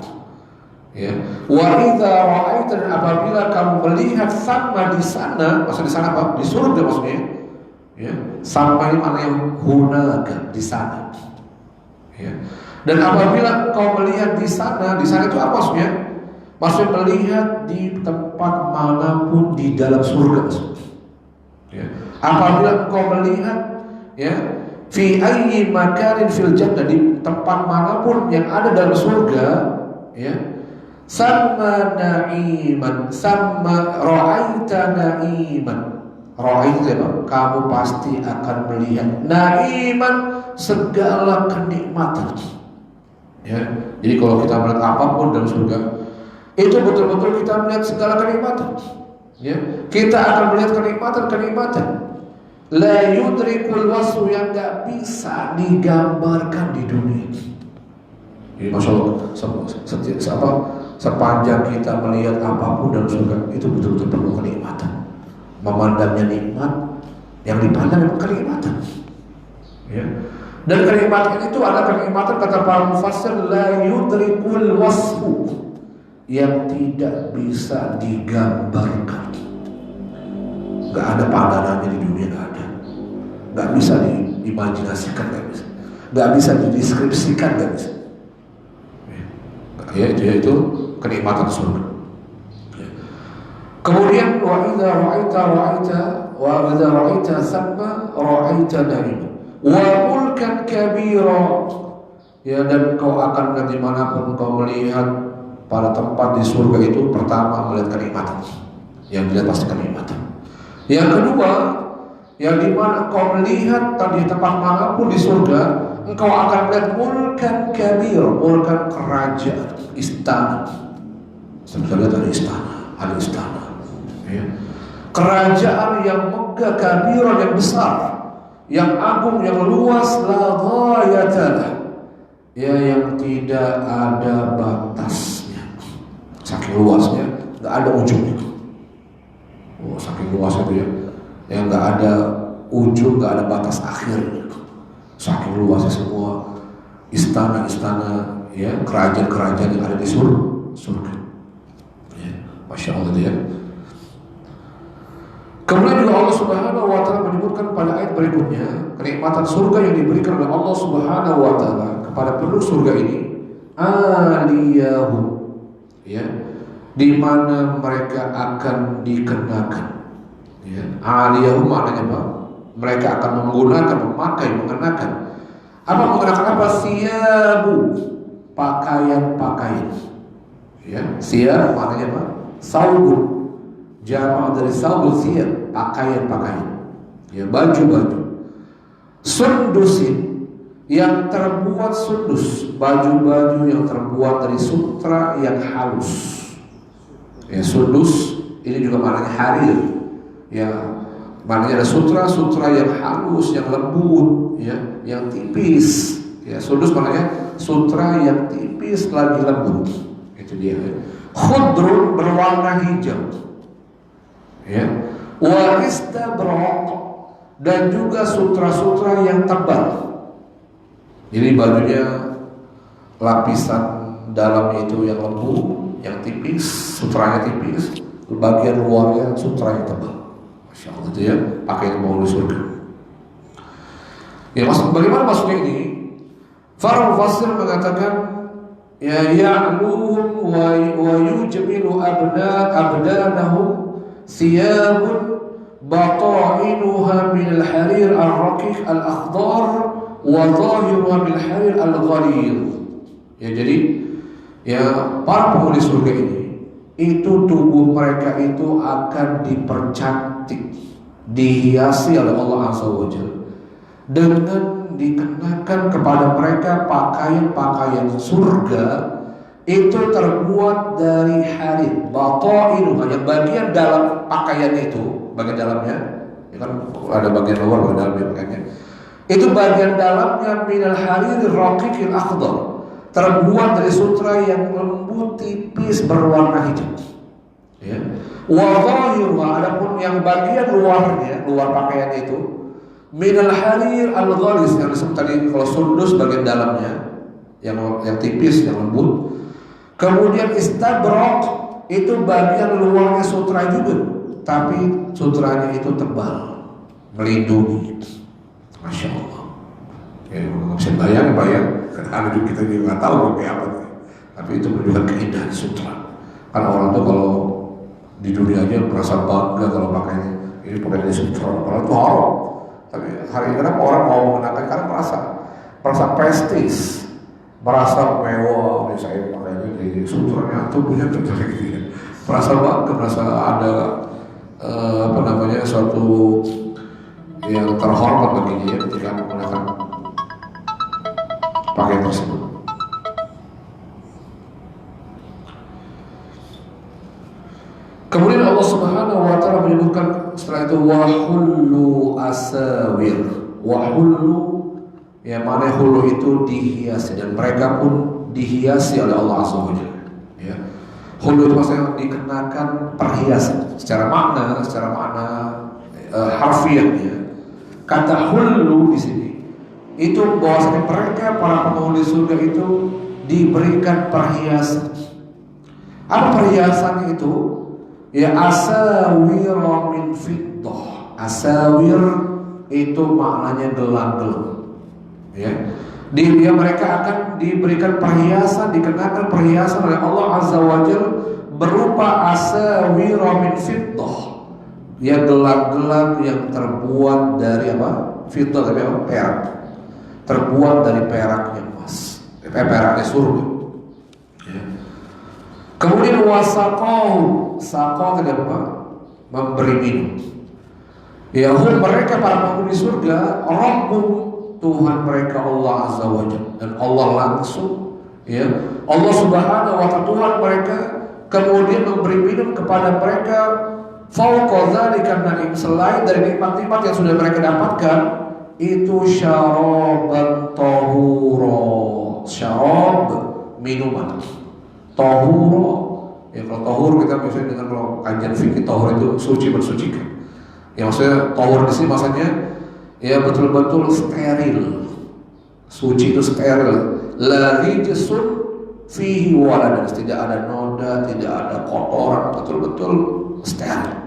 Ya, wa idza ra'aita, dan apabila kamu melihat sama di sana, maksud di sana apa? Di surga maksudnya. Ya, sampai mana yang hunaka, di sana. Ya. Dan apabila kau melihat di sana itu apa maksudnya? Maksudnya melihat di tempat manapun di dalam surga maksudnya. Ya. Apabila kau melihat, ya, fi ayyi makanin fil jannah, di tempat manapun yang ada dalam surga, ya. Sama na'iman, sama ra'aita na'iman. Ra'aita, kamu pasti akan melihat na'iman, segala kenikmatan. Ya, jadi kalau kita melihat apapun dalam surga, itu betul-betul kita melihat segala kenikmatan. Ya, kita akan melihat kenikmatan. La yudrikul wasfu, yang gak bisa digambarkan di dunia. Jadi Masya Allah, sepanjang kita melihat apapun dalam surga, itu betul-betul penuh kenikmatan. Memandangnya nikmat, yang dipandang memang kenikmatan. Ya. Dan kenikmatan itu adalah kenikmatan, kata para mufassir, la yudrikul wasfu, yang tidak bisa digambarkan. Gak ada padanannya di dunia, gak bisa diimajinasikan, gak bisa dideskripsikan, gak bisa. Ya, itu kenikmatan surga. Ya. Kemudian wa idza ra'aita thamma ra'aita na'ima wa mulkan kabira. Ya, dan kau akan nanti manapun kau melihat pada tempat di surga itu, pertama melihat kenikmatan. Yang dilihat pasti kenikmatan. Yang kedua, yang dimana kau melihat di tempat manapun di surga, engkau akan melihat mulkan kabir, mulkan kerajaan, istana. Kita lihat ada istana. Ya. Kerajaan yang megah, kabiran, yang besar, yang agung, yang luas, la ghayatalah, ya, yang tidak ada batasnya. Saking luasnya, nggak ada ujungnya. Oh, saking luasnya itu ya, yang nggak ada ujung, nggak ada batas akhirnya. Saking luasnya semua istana-istana, ya, kerajaan-kerajaan yang ada di surga. Ya, Masya Allah ya. Kemudian juga Allah Subhanahu wa Ta'ala menyebutkan pada ayat berikutnya kenikmatan surga yang diberikan oleh Allah Subhanahu wa Ta'ala kepada penduduk surga ini, aliyahum, ya, di mana mereka akan dikenakan. Ya, aliyahum maknanya apa? Mereka akan menggunakan, memakai, mengenakan. Apa mengenakan apa? Siyabu, pakaian-pakaian. Ya, siyab maknanya apa? Saubun, jamak dari saubun, siyab, pakaian-pakaian. Ya, baju-baju. Sundusin, yang terbuat sundus, baju-baju yang terbuat dari sutra yang halus. Ya, sundus ini juga maknanya harir. Ya, maknanya ada sutra yang halus, yang lembut, ya, yang tipis. Ya, sundus maknanya sutra yang tipis lagi lembut. Itu dia. Khudrun berwarna hijau. Ya. Wa istabraq, dan juga sutra-sutra yang tebal. Jadi bajunya lapisan dalamnya itu yang lembut, yang tipis, sutranya tipis, bagian luarnya sutra yang tebal. Masya Allah, itu ya pakaian penghuni surga. Ya, bagaimana maksudnya ini? Para mufassir mengatakan ya ya'luhum wa yujmilu abdanahum thiyabun bata'inuha min al-harir al-raqiq al-akhdar wa zahiruha min al-harir al-ghalidh. Ya, jadi ya para penghuni surga ini itu tubuh mereka itu akan dipercantik, dihiasi oleh Allah Azza wa Jalla dengan dikenakan kepada mereka pakaian-pakaian surga itu terbuat dari harir. Bata'inu, yang bagian dalam pakaian itu, bagian dalamnya, ya kan ada bagian luar, bagian dalamnya pakaiannya. Itu bagian dalamnya minal harir raqiqil akhdar, terbuat dari sutra yang lembut tipis berwarna hijau. Ya. Wa zahiruha, adapun yang bagian luarnya, luar pakaian itu minal harir al-ghalis, yang disebut tadi kalau sundus bagian dalamnya yang tipis, yang lembut. Kemudian istabraq itu bagian luarnya sutra juga, tapi sutranya itu tebal, melindungi. Masya Allah. Ya, nggak bisa bayang. Karena kita juga nggak tahu kayak apa. Tapi itu menunjukkan keindahan sutra. Karena orang tuh kalau di dunia aja merasa bangga kalau pakainya ini pakai sutra, padahal itu haram. Tapi hari ini kenapa orang mau mengenakan, karena merasa prestis, merasa mewah. Misalnya makanya di sutranya tubuhnya terjadi gitu ya. Merasa bangga, merasa ada suatu yang terhormat baginya ketika menggunakan pakaian tersebut. Kemudian Allah Subhanahu wa taala menyebutkan setelah itu wahullu asawir. Wahullu, ya mana hulu itu dihiasi, dan mereka pun dihiasi oleh Allah Azza wa Jalla. Ya. Hulu itu maksudnya dikenakan perhiasan. Secara makna harfiahnya, kata hulu di sini itu bahwasanya mereka para penghuni surga itu diberikan perhiasan. Apa perhiasan itu? Ya, asawir min fiddah. Asawir itu maknanya gelang-gelang. Ya. Mereka akan diberikan perhiasan, dikenakan perhiasan oleh Allah Azza wa Jalla berupa asawir min fiddah. Ya, gelang-gelang yang terbuat dari apa? Fiddah, tapi apa? Perak. Terbuat dari peraknya emas. Peraknya surga. Ya. Kemudian wasaqahu, saqah tadi apa? Memberi minum. Ya, mereka para penghuni surga, Rabbum, Tuhan mereka Allah Azza wa Jalla, dan Allah langsung, ya, Allah Subhanahu wa taala Tuhan mereka kemudian memberi minum kepada mereka fauqa dzalika naim, selain dari nikmat-nikmat yang sudah mereka dapatkan, itu syaraban tahura. Syarab, minuman. Tahura, ya kalau tahur kita biasanya dengar kalau kajian fikih, tahur itu suci, mensucikan. Ya maksudnya tahur di sini maksudnya ya betul-betul steril. Suci itu steril. La rijsun fihi wala, tidak ada noda, tidak ada kotoran, betul-betul steril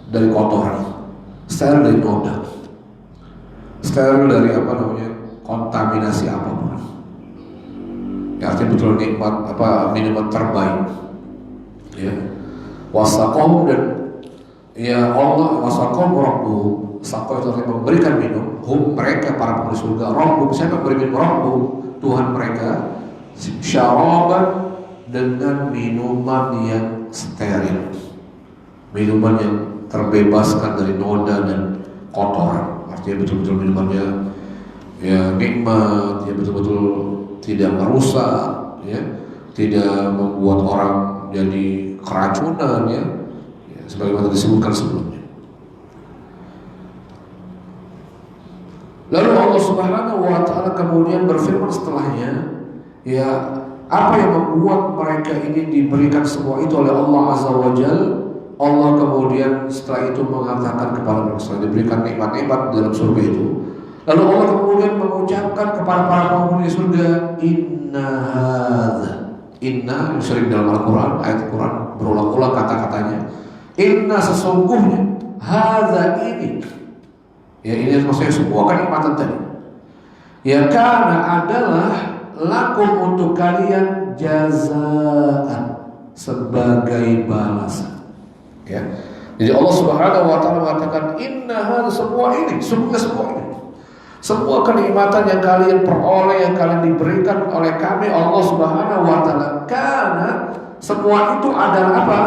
dari kotoran, steril dari noda, steril dari kontaminasi apapun. Ya, artinya betul nikmat minuman terbaik. Ya, wasaqahum, dan ya Allah wasaqahum rabbuhum. Saqah itu artinya memberikan minum. Hum, mereka para penghuni surga. Rabbuhum, siapa memberi minum? Rabbuhum, Tuhan mereka. Syaraban, dengan minuman yang steril, minuman yang terbebaskan dari noda dan kotoran. Artinya betul-betul minumannya ya nikmat, ya betul-betul tidak merusak, ya tidak membuat orang jadi keracunan, ya sebagaimana disebutkan sebelumnya. Lalu Allah Subhanahu wa taala kemudian berfirman setelahnya, ya Apa yang membuat mereka ini diberikan semua itu oleh Allah Azza wa Jalla? Allah kemudian setelah itu mengatakan kepada mereka, setelah diberikan nikmat-nikmat dalam surga itu, lalu Allah kemudian mengucapkan kepada para penghuni surga, inna hadza. Inna sering dalam Al-Quran, ayat Al-Quran berulang-ulang kata-katanya. Inna sesungguhnya, hadza ini. Ya ini maksudnya semua kenikmatan tadi. Ya karena adalah lakum untuk kalian jazaan, sebagai balasan. Ya. Jadi Allah Subhanahu wa taala mengatakan inna hadza, semua ini, semua ini. Semua kenikmatan yang kalian peroleh, yang kalian diberikan oleh kami Allah Subhanahu wa taala, karena semua itu adalah apa?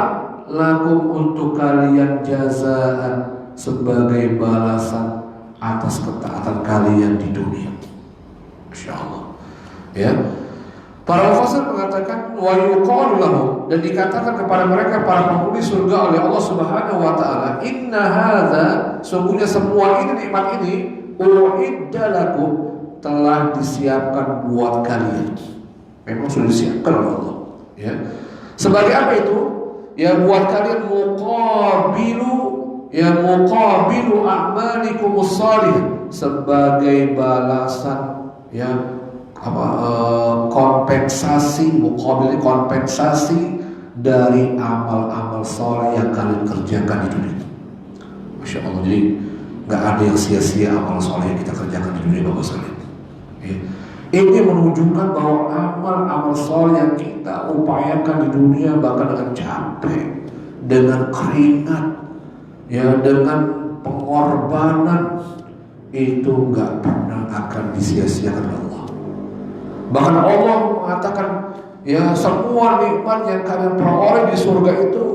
Lakum untuk kalian jazaan, sebagai balasan atas ketaatan kalian di dunia. Insyaallah. Ya. Para mufassir mengatakan wa yuqalu lahum, dan dikatakan kepada mereka para penghuni surga oleh Allah Subhanahu wa taala, inna hadza, sungguhnya semua ini, nikmat ini, uidda lakum, telah disiapkan buat kalian. Memang sudah disiapkan oleh Allah. Ya. Sebagai apa itu? Ya buat kalian muqabilu a'malikumus shalih, sebagai balasan, ya kompensasi, muqabil kompensasi dari amal-amal soleh yang kalian kerjakan di dunia. Masya Allah, jadi nggak ada yang sia-sia amal soleh yang kita kerjakan di dunia, Bapak sekalian. Ya. Ini menunjukkan bahwa amal-amal soleh yang kita upayakan di dunia, bahkan dengan capek, dengan keringat, ya dengan pengorbanan, itu nggak pernah akan disia-siakan oleh Allah. Bahkan Allah mengatakan, ya semua nikmat yang kalian peroleh di surga itu,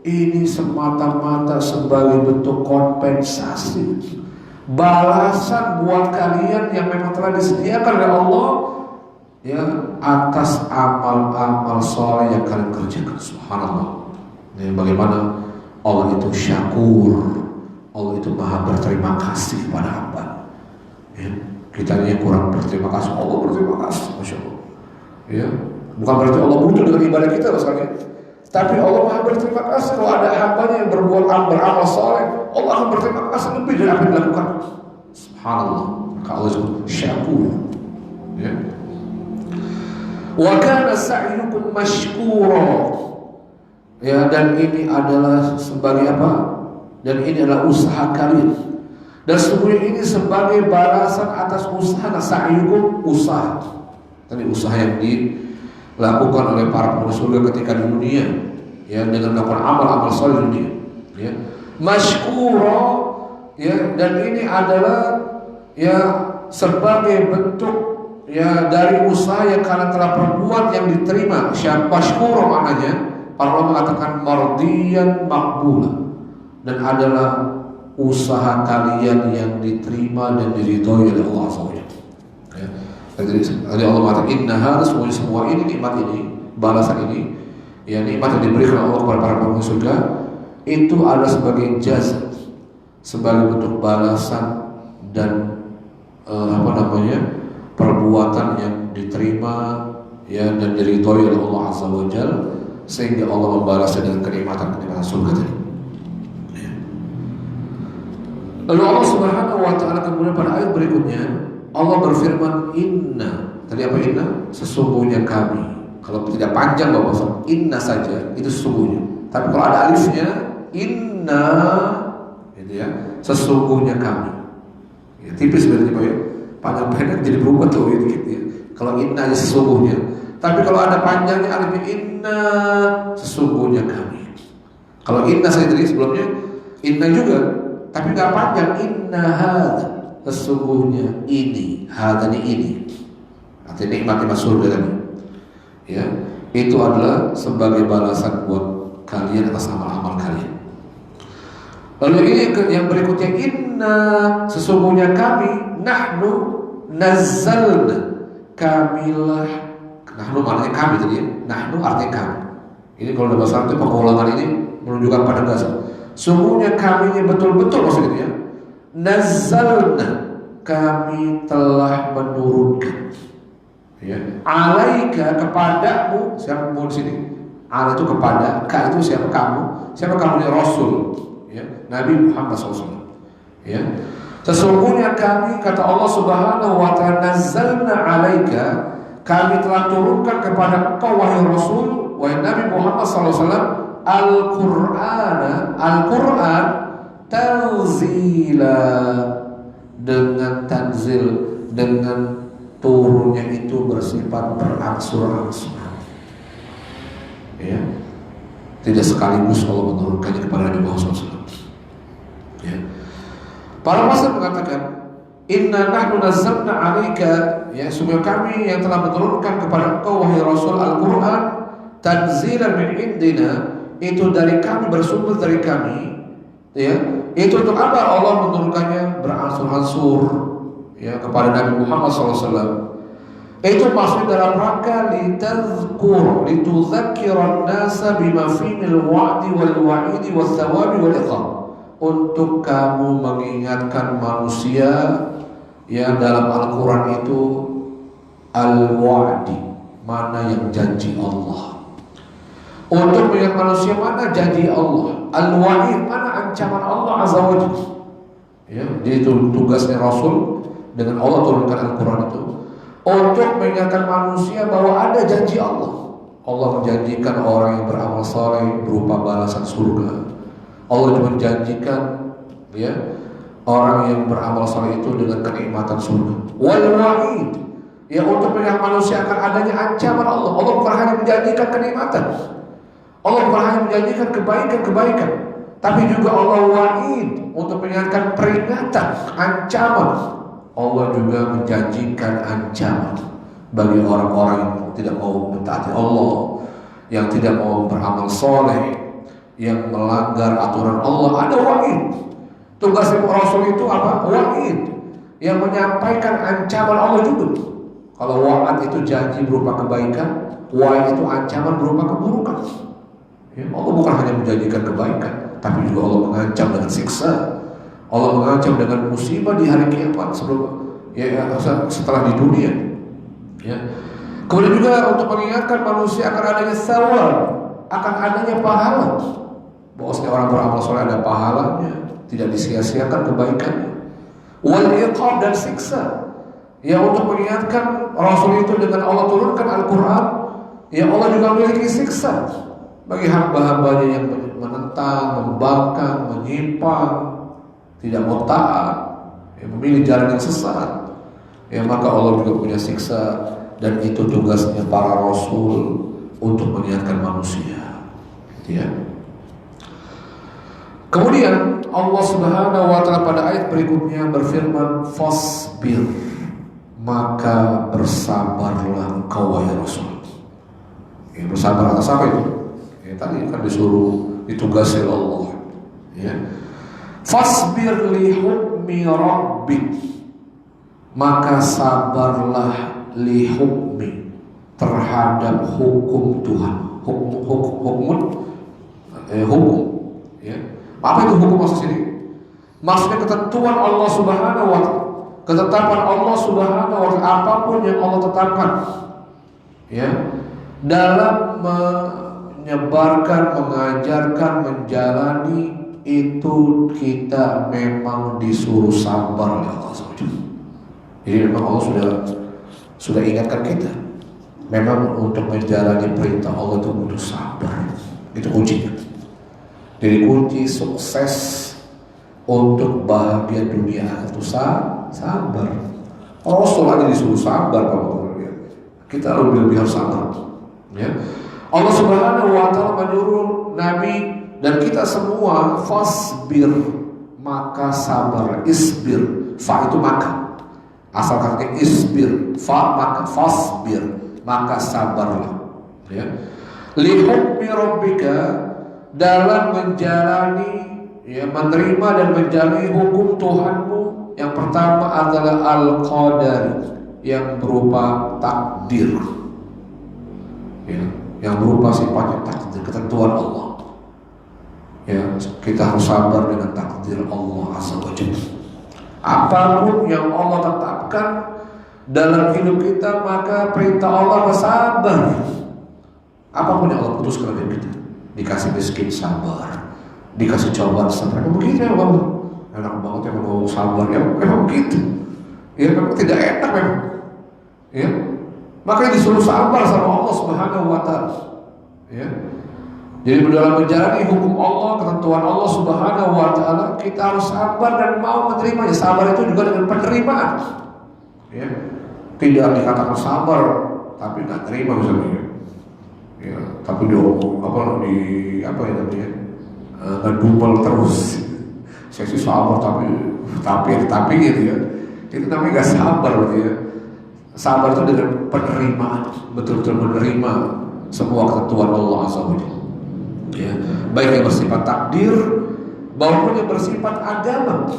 ini semata-mata sebagai bentuk kompensasi, balasan buat kalian yang memang telah disediakan oleh Allah, ya atas amal-amal soleh yang kalian kerjakan. Subhanallah. Ya, bagaimana Allah itu syakur, Allah itu maha berterima kasih pada hamba. Ya. Kita ini kurang berterima kasih, Allah berterima kasih, Masya Allah. Ya, bukan berarti Allah butuh dengan ibadah kita misalnya, tapi Allah maha berterima kasih kalau ada hambanya yang beramal soleh, Allah akan berterima kasih lebih dari apa yang dilakukan. Subhanallah. Maka Allah itu syakur. Ya. Wa kana sa'yukum mashkura. Ya, dan ini adalah sebagai apa? Dan ini adalah usaha kalian. Dan semuanya ini sebagai balasan atas usaha, sa'yukum, usaha. Tadi usaha yang dilakukan oleh para penghuni surga ketika di dunia, ya dengan melakukan amal-amal saleh di dunia. Ya. Mashkura, ya, dan ini adalah ya sebagai bentuk ya dari usaha yang kalian telah perbuat yang diterima. Mashkura maknanya para ulama mengatakan mardiyan maqbula, dan adalah usaha kalian yang diterima dan diridhoi oleh Allah SWT. Ya. Jadi Allah mengatakan inna hadza, semua ini, nikmat ini, balasan ini, ya nikmat yang diberikan Allah kepada para penghuni surga, itu adalah sebagai jazaa, sebagai bentuk balasan dan perbuatan yang diterima, ya dan diridhoi oleh Allah Azza wa Jalla, sehingga Allah membalasnya dengan kenikmatan-kenikmatan surga tadi. Lalu Allah Subhanahu wa taala kemudian pada ayat berikutnya Allah berfirman, inna. Tadi apa inna? Sesungguhnya kami. Kalau tidak panjang Bapak, inna saja itu sesungguhnya. Tapi kalau ada alifnya, inna, gitu ya, sesungguhnya kami. Ya, tipis berarti Pak ya. Panjang pendek jadi berubah tuh dikit ya. Kalau inna aja sesungguhnya. Tapi kalau ada panjangnya alifnya, inna, sesungguhnya kami. Kalau inna saya tadi sebelumnya, inna juga. Tapi nggak panjang, inna hadza, sesungguhnya ini, hadza ini. Artinya nikmat surga tadi. Ya, itu adalah sebagai balasan buat kalian atas amal-amal kalian. Lalu ini yang berikutnya, inna, sesungguhnya kami, nahnu nazzalna, kamilah. Nahnu maknanya kami tadi ya. Nahnu artinya kami. Ini kalau dalam bahasa Arab pengulangan ini menunjukkan pada dasar. Sungguhnya kami ini betul-betul maksudnya ya. Nazzalna, kami telah menurunkan. Ya, alaika kepadamu, siapa mau di sini? Ala itu kepada, ka itu siapa kamu? Siapa kamu? Ya Rasul, ya Nabi Muhammad SAW. Ya, sesungguhnya kami, kata Allah Subhanahu Wa Taala, nazzalna alaika, kami telah turunkan kepada engkau wahai Rasul, wahai Nabi Muhammad SAW, Al-Quran tanzila, dengan tanzil, dengan turunnya itu bersifat berangsur-angsur. Ya, tidak sekaligus Allah menurunkannya kepada Nabi Muhammad SAW. Ya. Para ulama mengatakan, Inna nahnu nazzalna 'alaika, ya sungguh kami yang telah menurunkan kepada engkau wahai Rasul Al-Quran tanzilan min indina, itu dari kami, bersumber dari kami. Ya, itu untuk apa Allah menurunkannya berangsur-angsur, ya kepada Nabi Muhammad SAW. Itu maksudnya dalam rangka litadzkur, litudzakiran nasa bima fihil wa'di wal wa'idi wal thawabi wal iqam, untuk kamu mengingatkan manusia yang dalam Al-Quran itu al-wa'di, mana yang janji Allah, untuk mengingat manusia mana janji Allah, al-wa'id, mana ancaman Allah Azza wa Jalla. Ya, jadi itu tugasnya Rasul dengan Allah turunkan Al-Quran itu untuk mengingatkan manusia bahwa ada janji Allah. Allah menjanjikan orang yang beramal saleh berupa balasan surga. Allah juga menjanjikan, ya, orang yang beramal saleh itu dengan kenikmatan surga. Wal wa'id, ya untuk mengingatkan manusia akan adanya ancaman Allah. Allah bukan hanya menjanjikan kenikmatan, Allah bukan hanya menjanjikan kebaikan-kebaikan, tapi juga Allah wa'id untuk mengingatkan peringatan, ancaman. Allah juga menjanjikan ancaman bagi orang-orang yang tidak mau mentaati Allah, yang tidak mau beramal soleh, yang melanggar aturan Allah. Ada wa'id. Tugas Rasul itu apa? Wa'id, yang menyampaikan ancaman Allah juga. Kalau wa'ad itu janji berupa kebaikan, wa'id itu ancaman berupa keburukan. Ya, Allah bukan hanya menjanjikan kebaikan, tapi juga Allah mengancam dengan siksa. Allah mengancam dengan musibah di hari kiamat setelah di dunia. Ya. Kemudian juga untuk mengingatkan manusia akan adanya thawab, akan adanya pahala. Bahwa setiap orang beramal soleh ada pahalanya, tidak disia-siakan kebaikannya. Wal iqab, dan siksa. Ya, untuk mengingatkan Rasul itu dengan Allah turunkan Al-Quran, ya Allah juga memiliki siksa bagi hamba-hambanya yang menentang, membangkang, menyimpang, tidak mau taat, yang memilih jalan yang sesat, ya maka Allah juga punya siksa. Dan itu tugasnya para Rasul untuk mengingatkan manusia, ya. Kemudian Allah Subhanahu wa Ta'ala pada ayat berikutnya berfirman, fasbir, maka bersabarlah engkau wahai Rasul. Ya, bersabar atas apa itu? Ya, tadi kan disuruh, ditugasi Allah, ya. Fasbir li hukmi rabbik, maka sabarlah li hukmi, terhadap hukum Tuhan. Hukum, ya. Apa itu hukum maksud sini? Maksudnya ketentuan Allah Subhanahu wa Ta'ala, ketetapan Allah Subhanahu wa Ta'ala, apapun yang Allah tetapkan, ya, dalam menyebarkan, mengajarkan, menjalani itu kita memang disuruh sabar oleh Allah SWT. Jadi memang Allah sudah ingatkan kita, memang untuk menjalani perintah Allah itu butuh sabar. Itu kuncinya. Jadi kunci sukses untuk bahagia dunia itu sabar. Rasul aja disuruh sabar, Bapak. Kita lebih harus sabar. Ya. Allah Subhanahu wa Ta'ala menyuruh Nabi dan kita semua, fasbir, maka sabar. Isbir, fa itu maka, asal katanya isbir, fa maka, fasbir, maka sabarlah, ya. Li hukmi rabbika, dalam menjalani, ya, menerima dan menjalani hukum Tuhanmu. Yang pertama adalah al-qadar, yang berupa takdir, ya, yang berupa sifatnya takdir, ketentuan Allah. Ya, kita harus sabar dengan takdir Allah Azza wa Jalla. Apapun yang Allah tetapkan, dalam hidup kita, maka perintah Allah bersabar. Apapun yang Allah putuskan dari kita, dikasih miskin sabar, dikasih cobaan sabar. Begitu ya Bang. Enak banget ya kalau sabar ya, memang begitu. Ya memang tidak enak memang. Ya, makanya disuruh sabar sama Allah Subhanahu wa Ta'ala. Ya. Jadi dalam menjalani hukum Allah, ketentuan Allah Subhanahu wa Ta'ala, kita harus sabar dan mau menerimanya. Sabar itu juga dengan penerimaan. Ya. Tidak dikatakan sabar tapi nggak terima misalnya. Ya, tapi diomong apa ya namanya? Ngedumel terus. Saya sih sabar tapi gitu ya. Itu namanya nggak sabar berarti ya. Sabar itu dengan penerimaan, betul-betul menerima semua ketentuan Allah Azza wa Jalla. Ya, baik yang bersifat takdir maupun yang bersifat agama.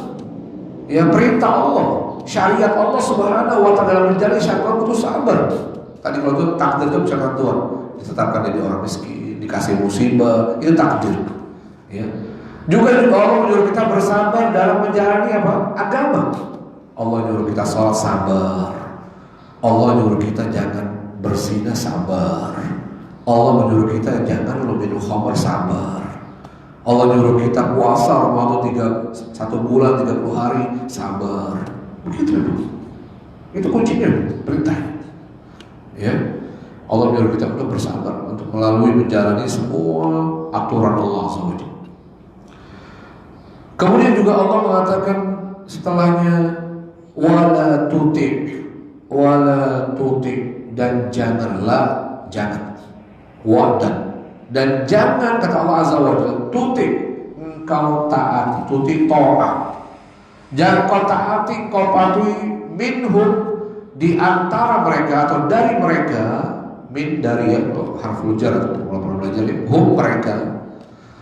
Ya, perintah Allah, syariat Allah Subhanahu wa Ta'ala dalam menjalani syariat itu sabar. Tadi kalau itu takdir itu bisa ketentuan, ditetapkan jadi orang miskin, dikasih musibah, itu takdir. Ya. Juga Allah menyuruh kita bersabar dalam menjalani apa? Agama. Allah menyuruh kita sholat sabar. Allah menyuruh kita jangan berzina sabar. Allah menyuruh kita jangan minum khamr sabar. Allah menyuruh kita puasa Ramadan 1 bulan 30 hari sabar. Begitu itu kuncinya, perintah. Ya, Allah menyuruh kita untuk bersabar, untuk melalui menjalani semua aturan Allah SWT. Kemudian juga Allah mengatakan setelahnya wala tuti dan jangan dan jangan kata Allah Azza wa Jalla tuti engkau taati, tuti ta'ah. Jangan kau taati, kau patuhi minhum di antara mereka atau dari mereka, min dari ya harful jar atau kalau belajar ya, hum mereka.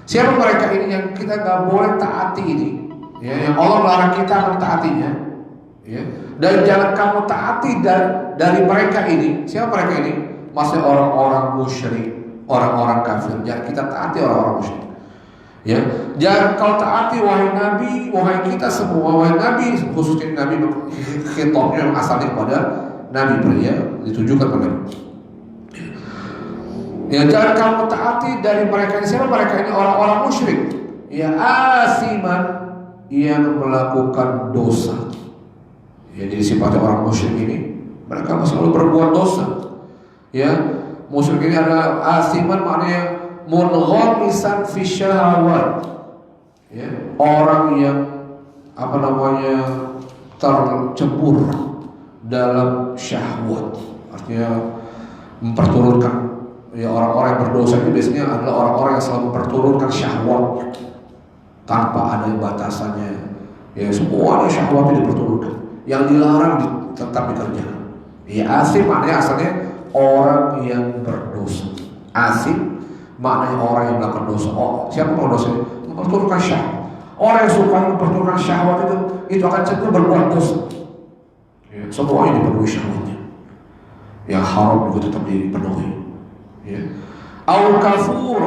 Siapa mereka ini yang kita nggak boleh taati ini? Ya, yang Allah melarang kita mentaatinya. Ya. Dan jangan kamu taati dari mereka ini. Siapa mereka ini? Masih orang-orang musyrik, orang-orang kafir. Jangan kita taati orang-orang musyrik. Ya, jangan kau taati wahai Nabi, wahai kita semua, wahai Nabi, khususnya Nabi khitabnya yang asalnya kepada Nabi pria ditujukan kepada Nabi. Ya, jangan kamu taati dari mereka. Siapa mereka ini? Orang-orang musyrik. Ya, asiman yang melakukan dosa. Ya, jadi sifatnya orang musyrik ini, mereka selalu berbuat dosa. Ya, musyrik ini adalah asiman, maknanya munghamisan fi syahawat. Ya, orang yang tercebur dalam syahwat. Artinya memperturutkan. Ya, orang-orang yang berdosa ini biasanya adalah orang-orang yang selalu memperturutkan syahwat tanpa ada batasannya. Ya, semuanya syahwat itu diperturutkan. Yang dilarang tetap dikerjakan. Ya, asim maknanya asalnya orang yang berdosa. Asim maknanya orang yang melakukan dosa. Oh, siapa yang berdosa? Memperturutkan syahwat. Orang yang suka memperturutkan syahwat itu akan cenderung berbuat dosa. Ya, semuanya dipenuhi syahwatnya. Yang haram juga tetap dipenuhi. Ya. Au kafur,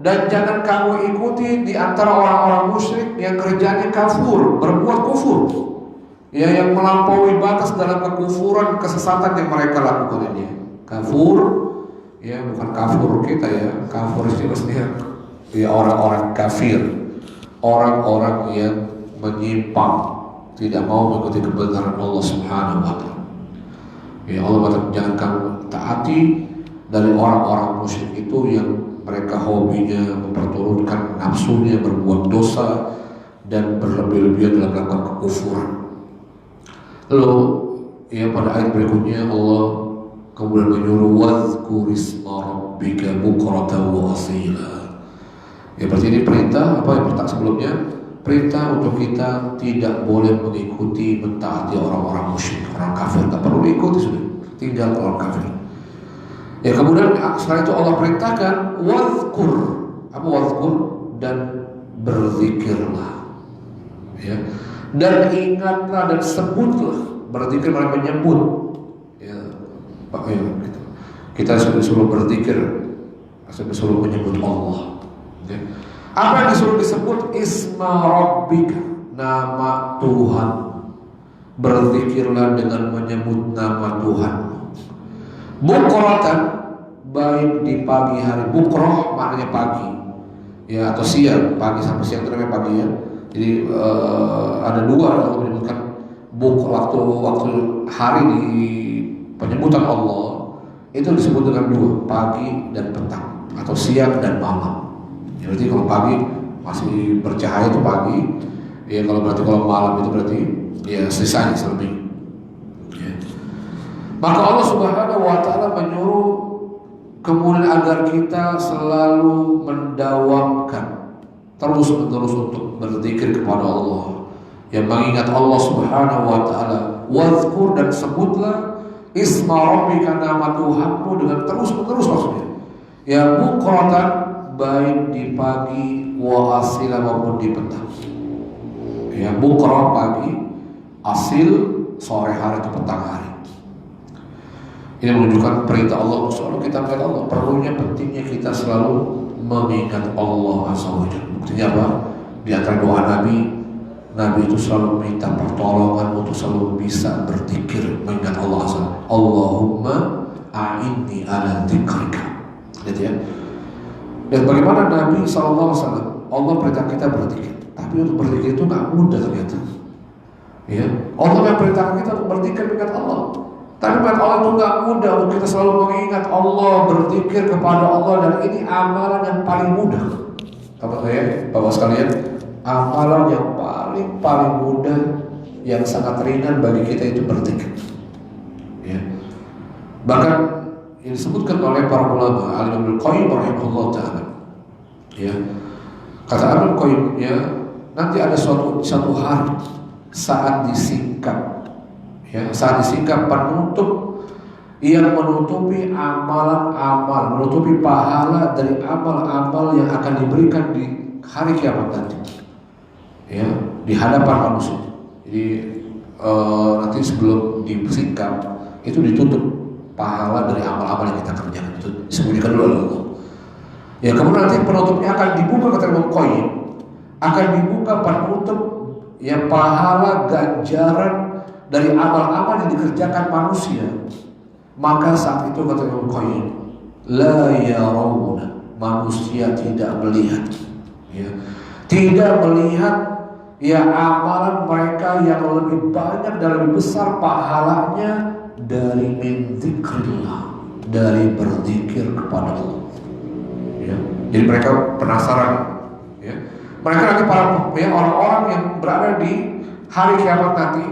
dan jangan kamu ikuti di antara orang-orang musyrik yang kerjanya kafur, berbuat kufur. Ya, yang melampaui batas dalam kekufuran, kesesatan yang mereka lakukan ini. Kafur, ya bukan kafur kita ya. Kafur itu maksudnya ya orang-orang kafir, orang-orang yang menyimpang, tidak mau mengikuti kebenaran Allah Subhanahu wa Ta'ala. Ya, Allah berkata jangan kamu taati dari orang-orang musyrik itu yang mereka hobinya memperturutkan nafsunya, berbuat dosa dan berlebih-lebihan dalam melakukan kekufuran. Lalu ya pada ayat berikutnya Allah kemudian menyuruh wadhkurisma rabbika bukratan wa asila. Ya, berarti ini perintah apa yang perintah sebelumnya? Perintah untuk kita tidak boleh mengikuti mentaati orang-orang musyrik, orang kafir. Tak perlu diikuti, sudah tinggal orang kafir. Ya, kemudian setelah itu Allah perintahkan wadhkur. Apa wadhkur? Dan berzikirlah. Ya. Dan ingatlah dan sebutlah. Berzikir malah menyebut. Ya, gitu. Kita disuruh berzikir, disuruh menyebut Allah. Ya. Apa yang disuruh disebut? Isma rabbika, nama Tuhan. berzikirlah dengan menyebut nama Tuhan. Bukratan, baik di pagi hari. Bukroh maknanya pagi, ya, atau siang. Pagi sampai siang itu namanya pagi, ya. Jadi ada dua Allah menyebutkan waktu hari di penyebutan Allah itu disebut dengan dua, pagi dan petang, atau siang dan malam. Jadi kalau pagi masih bercahaya itu pagi, ya, kalau malam itu berarti ya sisanya selebih. Ya. Maka Allah Subhanahu wa taala menyuruh kemudian agar kita selalu mendawamkan terus-menerus untuk berzikir kepada Allah, yang mengingat Allah Subhanahu wa taala. Wazkur, dan sebutlah isma rabbika, nama Tuhanmu, dengan terus-menerus maksudnya. Ya, bukratan, baik di pagi, wa asila, maupun di petang. Ya, bukrah pagi, asil sore hari atau petang hari. Ini menunjukkan perintah Allah. Selalu kita mengingat Allah. Perlunya, pentingnya kita selalu mengingat Allah Azza wa Jalla. Buktinya apa? Di antara doa Nabi itu selalu minta pertolongan untuk selalu bisa berzikir, mengingat Allah Azza. Allahumma a'inni ala dzikrika. Gitu ya. Dan bagaimana Nabi SAW, Allah perintah kita berzikir. Tapi untuk berzikir itu nggak mudah ternyata. Ya, Allah yang perintah kita untuk berzikir mengingat Allah. Tapi mengingat Allah itu nggak mudah. Untuk kita selalu mengingat Allah, berzikir kepada Allah, dan ini amalan yang paling mudah. Bapak sekalian, amalan yang paling mudah, yang sangat ringan bagi kita itu berzikir. Ya. Bahkan yang disebutkan oleh para ulama, Al-Imam Al-Qayyim rahimahullah taala. Ya. Kata Al Qayyim, ya, nanti ada satu hari saat disingkap, ya, saat disingkap penutup yang menutupi amalan-amal, menutupi pahala dari amal-amal yang akan diberikan di hari kiamat nanti, ya, di hadapan manusia. Jadi nanti sebelum disingkap itu ditutup pahala dari amal-amal yang kita kerjakan, itu disembunyikan dulu oleh Allah. Ya, kemudian nanti penutupnya akan dibuka, kata Imam Qayyim, akan dibuka penutup yang pahala ganjaran dari amal-amal yang dikerjakan manusia. Maka saat itu, kata Imam Qayyim, la yarawna, manusia tidak melihat, ya, tidak melihat, ya, amalan mereka yang lebih banyak dan lebih besar pahalanya dari min dzikrillah, dari berzikir kepada Allah. Ya. Jadi mereka penasaran, ya. Mereka nanti orang-orang yang berada di hari kiamat nanti,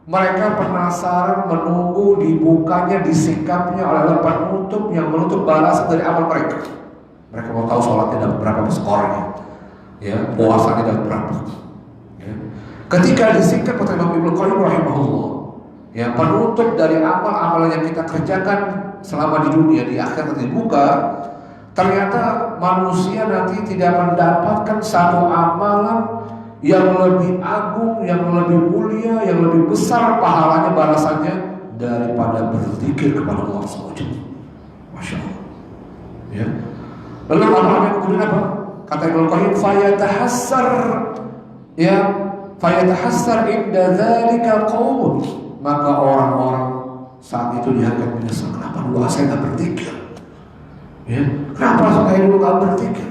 mereka penasaran menunggu dibukanya, disingkapnya oleh penutup yang menutup balasan dari amal mereka. Mereka mau tahu sholatnya dapat berapa skornya, ya, puasanya dapat berapa. Ya. Ketika disingkap, kata Imam Ibnu Qayyim rahimahullah, ya, penutup dari amal-amal yang kita kerjakan selama di dunia, di akhir nanti dibuka. Ternyata manusia nanti tidak mendapatkan satu amalan yang lebih agung, yang lebih mulia, yang lebih besar pahalanya, balasannya, daripada berzikir kepada Allah SWT. Masya Allah. Ya. Lalu amalnya kemudian apa? Kata Ibnu Qayyim, fayatahassar, ya, fayatahassar inda dzalika qaum. Maka orang-orang saat itu dianggap menyesal. Kenapa dulu saya nggak berzikir? Ya, kenapa saya dulu nggak berzikir?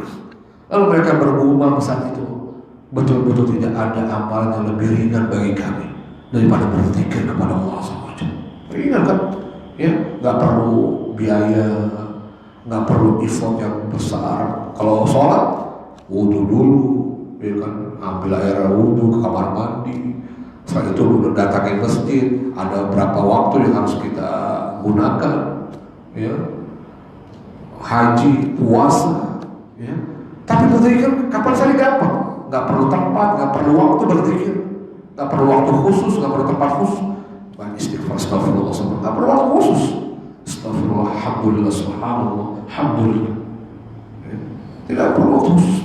Lalu mereka bergumam saat itu, betul-betul tidak ada amalan yang lebih ringan bagi kami daripada berzikir kepada Allah SWT. Ringan kan? Ya, nggak perlu biaya, nggak perlu effort yang besar. Kalau sholat, wudhu dulu, ya kan, ambil air wudhu ke kamar mandi. Setelah itu datangin masjid, ada berapa waktu yang harus kita gunakan, ya. Haji, puasa, ya. Tapi berzikir kapan saja gampang, nggak perlu tempat, nggak perlu waktu berzikir, nggak perlu waktu khusus, nggak perlu tempat khusus. Banyak istighfar, astagfirullah, nggak perlu waktu khusus. Astagfirullah, alhamdulillah, subhanallah, alhamdulillah. Ya. Tidak perlu waktu khusus.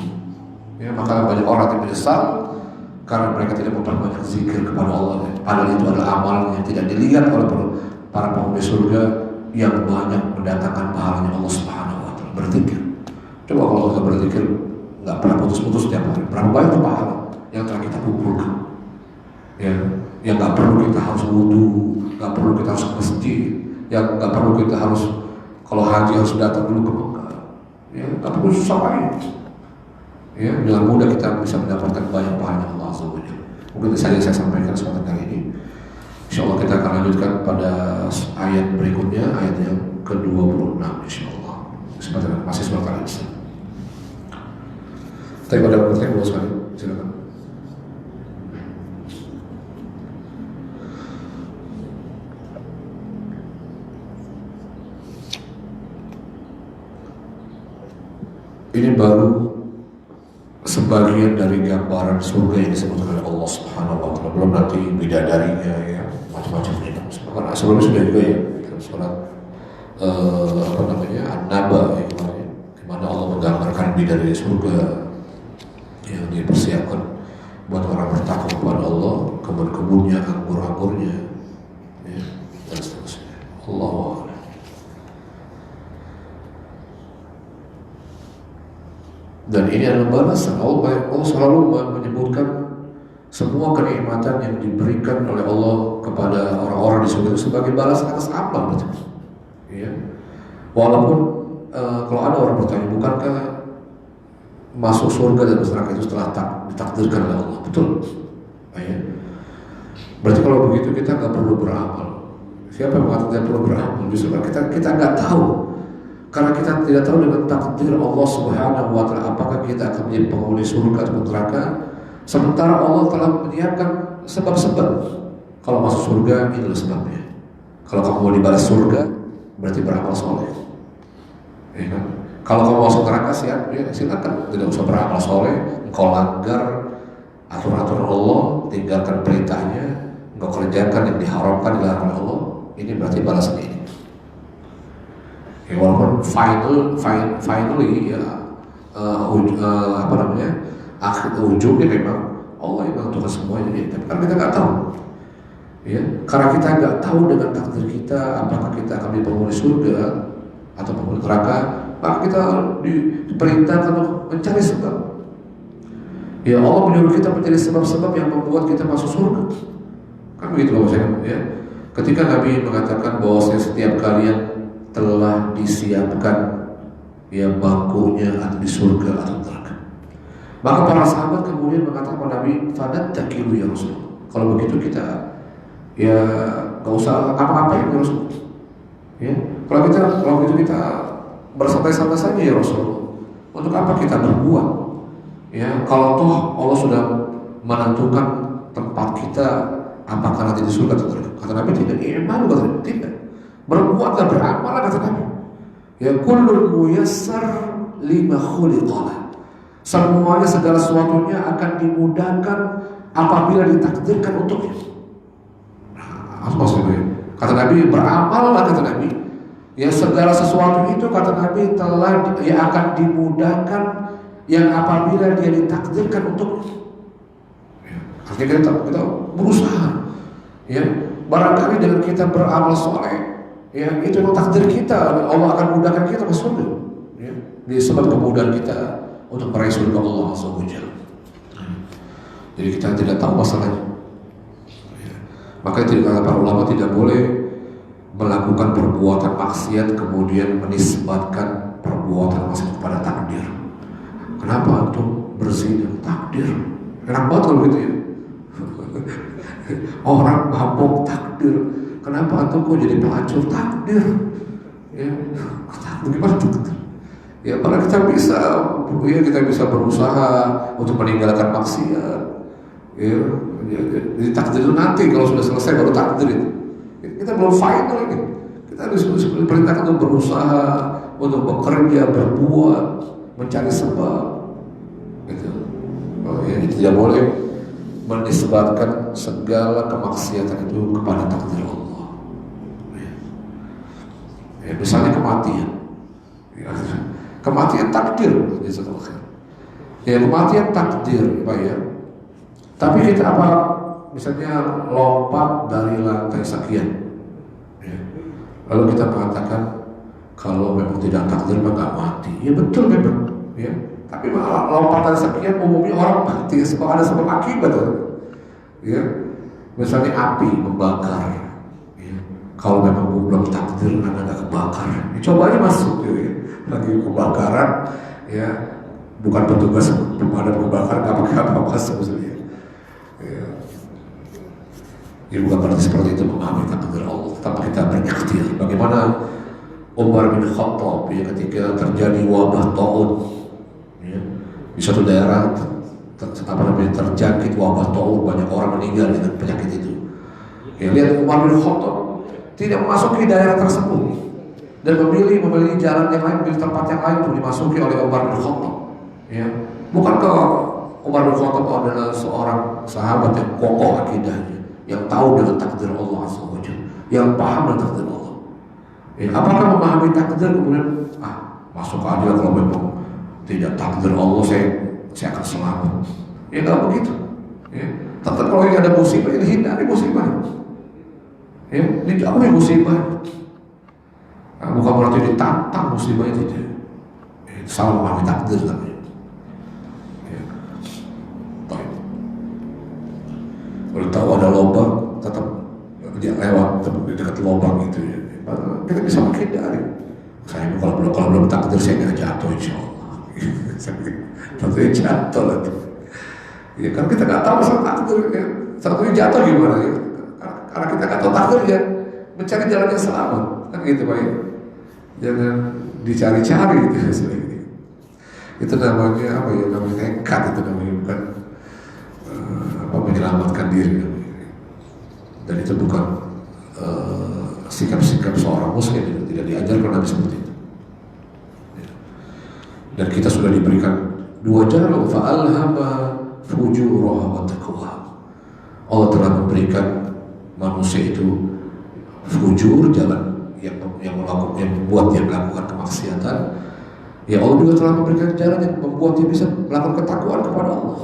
Ya, maka banyak orang yang menyesal karena mereka tidak memperbanyak zikir kepada Allah. Padahal itu adalah amalan yang tidak dilihat oleh para penghuni surga yang banyak mendatangkan pahalanya Allah Subhanahu wa taala. Berzikir. Coba kalau kita berzikir nggak pernah putus-putus setiap hari, berapa banyak pahala yang telah kita kumpulkan. Ya, yang nggak perlu kita harus wudhu, nggak perlu kita harus ke masjid, yang nggak perlu kita harus kalau haji harus datang dulu ke Mekah, ya nggak perlu susah lain. Ya, dengan mudah kita bisa mendapatkan banyak pahala Allah Azza wa Jalla. Mungkin saja saya sampaikan kesempatan kali ini. Insyaallah kita akan lanjutkan pada ayat berikutnya, ayat yang ke-26 insyaallah. Kesempatan masih sebentar lagi. Tapi pada pertanyaan boleh sekali, silakan. Ini baru sebagian dari gambaran surga yang disebutkan oleh Allah Subhanahu wa Ta'ala. Belum nanti bidadarinya, ya macam-macam. Karena sebelumnya sudah juga ya surat An-Naba, ya, di mana Allah menggambarkan bidadari surga yang dipersiapkan buat orang bertakwa kepada Allah, kebun-kebunnya, anggur-anggurnya, ya, dan seterusnya. Allah. Dan ini adalah balasan. Allah selalu menyebutkan semua kenikmatan yang diberikan oleh Allah kepada orang-orang di surga itu sebagai balasan atas amal. Ya. Walaupun kalau ada orang bertanya, bukankah masuk surga dan masuk neraka itu setelah ditakdirkan oleh Allah? Betul. Ya. Berarti kalau begitu kita nggak perlu beramal. Siapa yang mengatakan tidak perlu beramal? Justru kita nggak tahu. Karena kita tidak tahu dengan takdir Allah Subhanahu wa Ta'ala apakah kita akan menjadi penghuni surga atau neraka. Sementara Allah telah menyiapkan sebab-sebab. Kalau masuk surga, inilah sebabnya. Kalau kamu mau dibalas surga, berarti beramal soleh. Ya kan? Kalau kamu masuk neraka, silakan, tidak usah beramal soleh. Engkau langgar aturan-aturan Allah, tinggalkan perintahnya, engkau kerjakan yang diharamkan, dilarang oleh Allah. Ini berarti balasan ini. Ya, walaupun finally ya akhir ujungnya memang Allah yang menentukan semuanya, tapi kan kita nggak tahu, ya karena kita nggak tahu dengan takdir kita apakah kita akan menjadi penghuni surga atau penghuni neraka, maka kita diperintahkan untuk mencari sebab. Ya Allah menyuruh kita mencari sebab-sebab yang membuat kita masuk surga, kan begitu loh saya, ya. Ketika Nabi mengatakan bahwa setiap kalian telah disiapkan ya bangkunya atau di surga atau neraka, maka para sahabat kemudian mengatakan kepada Nabi, "Fanattakilu ya Rasul." Kalau begitu kita ya nggak usah apa-apain ya Rasul. Ya, kalau begitu kita bersantai-santai saja ya Rasul. Untuk apa kita berbuat? Ya, kalau toh Allah sudah menentukan tempat kita, apakah nanti di surga atau neraka? Kata Nabi tidak, iman kata Nabi tidak. Berbuatlah, beramallah kata Nabi. Ya kullun muyassar lima khuliqalah. Semuanya, segala sesuatunya akan dimudahkan apabila ditakdirkan untuknya. Nah, apa maksudnya? Kata Nabi, beramallah kata Nabi. Ya segala sesuatu itu kata Nabi telah akan dimudahkan yang apabila dia ditakdirkan untuknya. Ya, artinya kita berusaha. Ya, barangkali dengan kita beramal soleh, ya itu memang takdir kita, Allah akan mudahkan kita masuk surga. Ya, disebab kemudahan kita untuk meraih surga Allah Azza wa Jalla. Jadi kita tidak tahu masalahnya. Ya. Maka para ulama tidak boleh melakukan perbuatan maksiat kemudian menisbatkan perbuatan maksiat kepada takdir. Kenapa antum berzina? Takdir. Enak banget kalau gitu ya. Orang mabuk, takdir. Kenapa antum kok jadi pelacur? Takdir. Ya, bagaimana takdir? Ya, karena kita bisa berusaha untuk meninggalkan maksiat. Ya, jadi takdir itu nanti kalau sudah selesai baru takdir itu. Kita belum final ini. Kita harus diperintahkan untuk berusaha, untuk bekerja, berbuat, mencari sebab. Gitu. Oh, ya, tidak boleh menisbatkan segala kemaksiatan itu kepada takdir Allah. Ya, misalnya kematian. Ya, kematian takdir. Ya, kematian takdir, Pak ya. Tapi kita apa? Misalnya lompat dari lantai sekian. Ya. Lalu kita mengatakan kalau memang tidak takdir maka mati. Ya betul memang. Ya. Tapi lompatan sekian umumnya orang mati sebab ada sebab akibat. Ya. Misalnya api membakar, ya. Kalau memang belum takdir Anda nggak kebakar, ya, coba aja masuk gitu, ya. Lagi kebakaran, ya, bukan petugas pemadam kebakaran, nggak pakai apa-apa masuk misalnya. Ya. Ya bukan berarti seperti itu memahami takdir Allah, tapi kita berikhtiar. Bagaimana Umar bin Khattab, ya, ketika terjadi wabah taun, ya, di suatu daerah terjangkit wabah taun, banyak orang meninggal dengan penyakit itu. Ya, lihat Umar bin Khattab tidak memasuki daerah tersebut dan memilih jalan yang lain, memilih tempat yang lain untuk dimasuki oleh Umar bin Khattab. Ya, bukankah Umar bin Khattab adalah seorang sahabat yang kokoh akidahnya, yang tahu dengan takdir Allah Azza wa Jalla, yang paham dengan takdir Allah. Ya, apakah memahami takdir kemudian masuk aja kalau memang tidak takdir Allah saya akan selamat? Ya nggak begitu. Ya, tetap kalau yang ada musibah, ya hindari musibah. Ya, dijauhi musibah. Nah, bukan berarti ditantang musibah itu tidak. Ya, salah memahami takdir namanya. Ya. Baik. Kalau tahu ada lubang, tetap dia lewat di dekat lubang itu ya. Kita bisa menghindari. Saya kalau belum takdir saya nggak jatuh insya Allah. Tentunya jatuh lagi. Ya kan kita nggak tahu masalah takdir ya. Satunya jatuh gimana ya? Karena kita nggak tahu takdir ya, mencari jalan yang selamat kan gitu Pak ya. Jangan dicari-cari gitu sebenarnya. Itu namanya apa ya? Namanya nekat, itu namanya bukan menyelamatkan diri. Dan itu bukan sikap-sikap seorang muslim, tidak diajarkan Nabi seperti itu. Dan kita sudah diberikan dua jalan, fa'alhama fujuraha wa taqwa. Allah telah memberikan manusia itu fujur, jalan yang membuat dia melakukan kemaksiatan. Ya Allah juga telah memberikan jalan yang membuat dia bisa melakukan ketakwaan kepada Allah.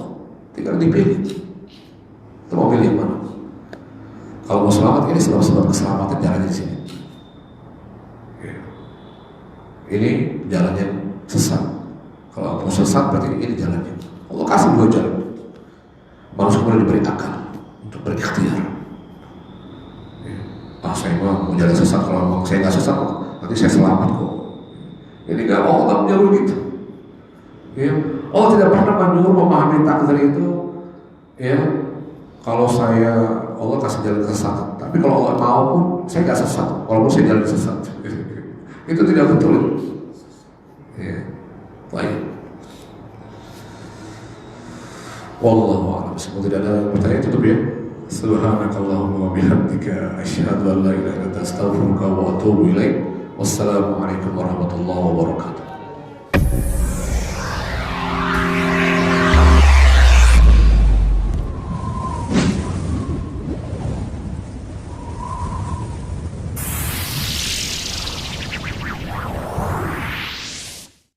Tinggal dipilih. Itu mau pilih yang mana? Kalau mau selamat, ini sebab keselamatan jalannya di sini. Ini jalannya sesat. Kalau mau sesat berarti ini jalannya. Allah kasih dua jalan. Manusia kemudian diberi akal untuk berikhtiar. Saya mau jalan sesat, kalau saya nggak sesat, nanti saya selamat kok. Jadi nggak mau Allah menyuruh gitu. Ya. Allah tidak pernah menyuruh memahami takdir itu. Ya, kalau Allah kasih jalan kesesatan, tapi kalau Allah mau pun saya nggak sesat, walaupun saya jalan sesat. Itu tidak betul. Ya, baik. Wallahu a'lam. Semoga tidak ada pertanyaan, tutup ya. Subhanakallahumma wa bihamdika asyhadu an la ilaha illa anta astaghfiruka wa atubu ilaik. Wassalamualaikum warahmatullahi wabarakatuh.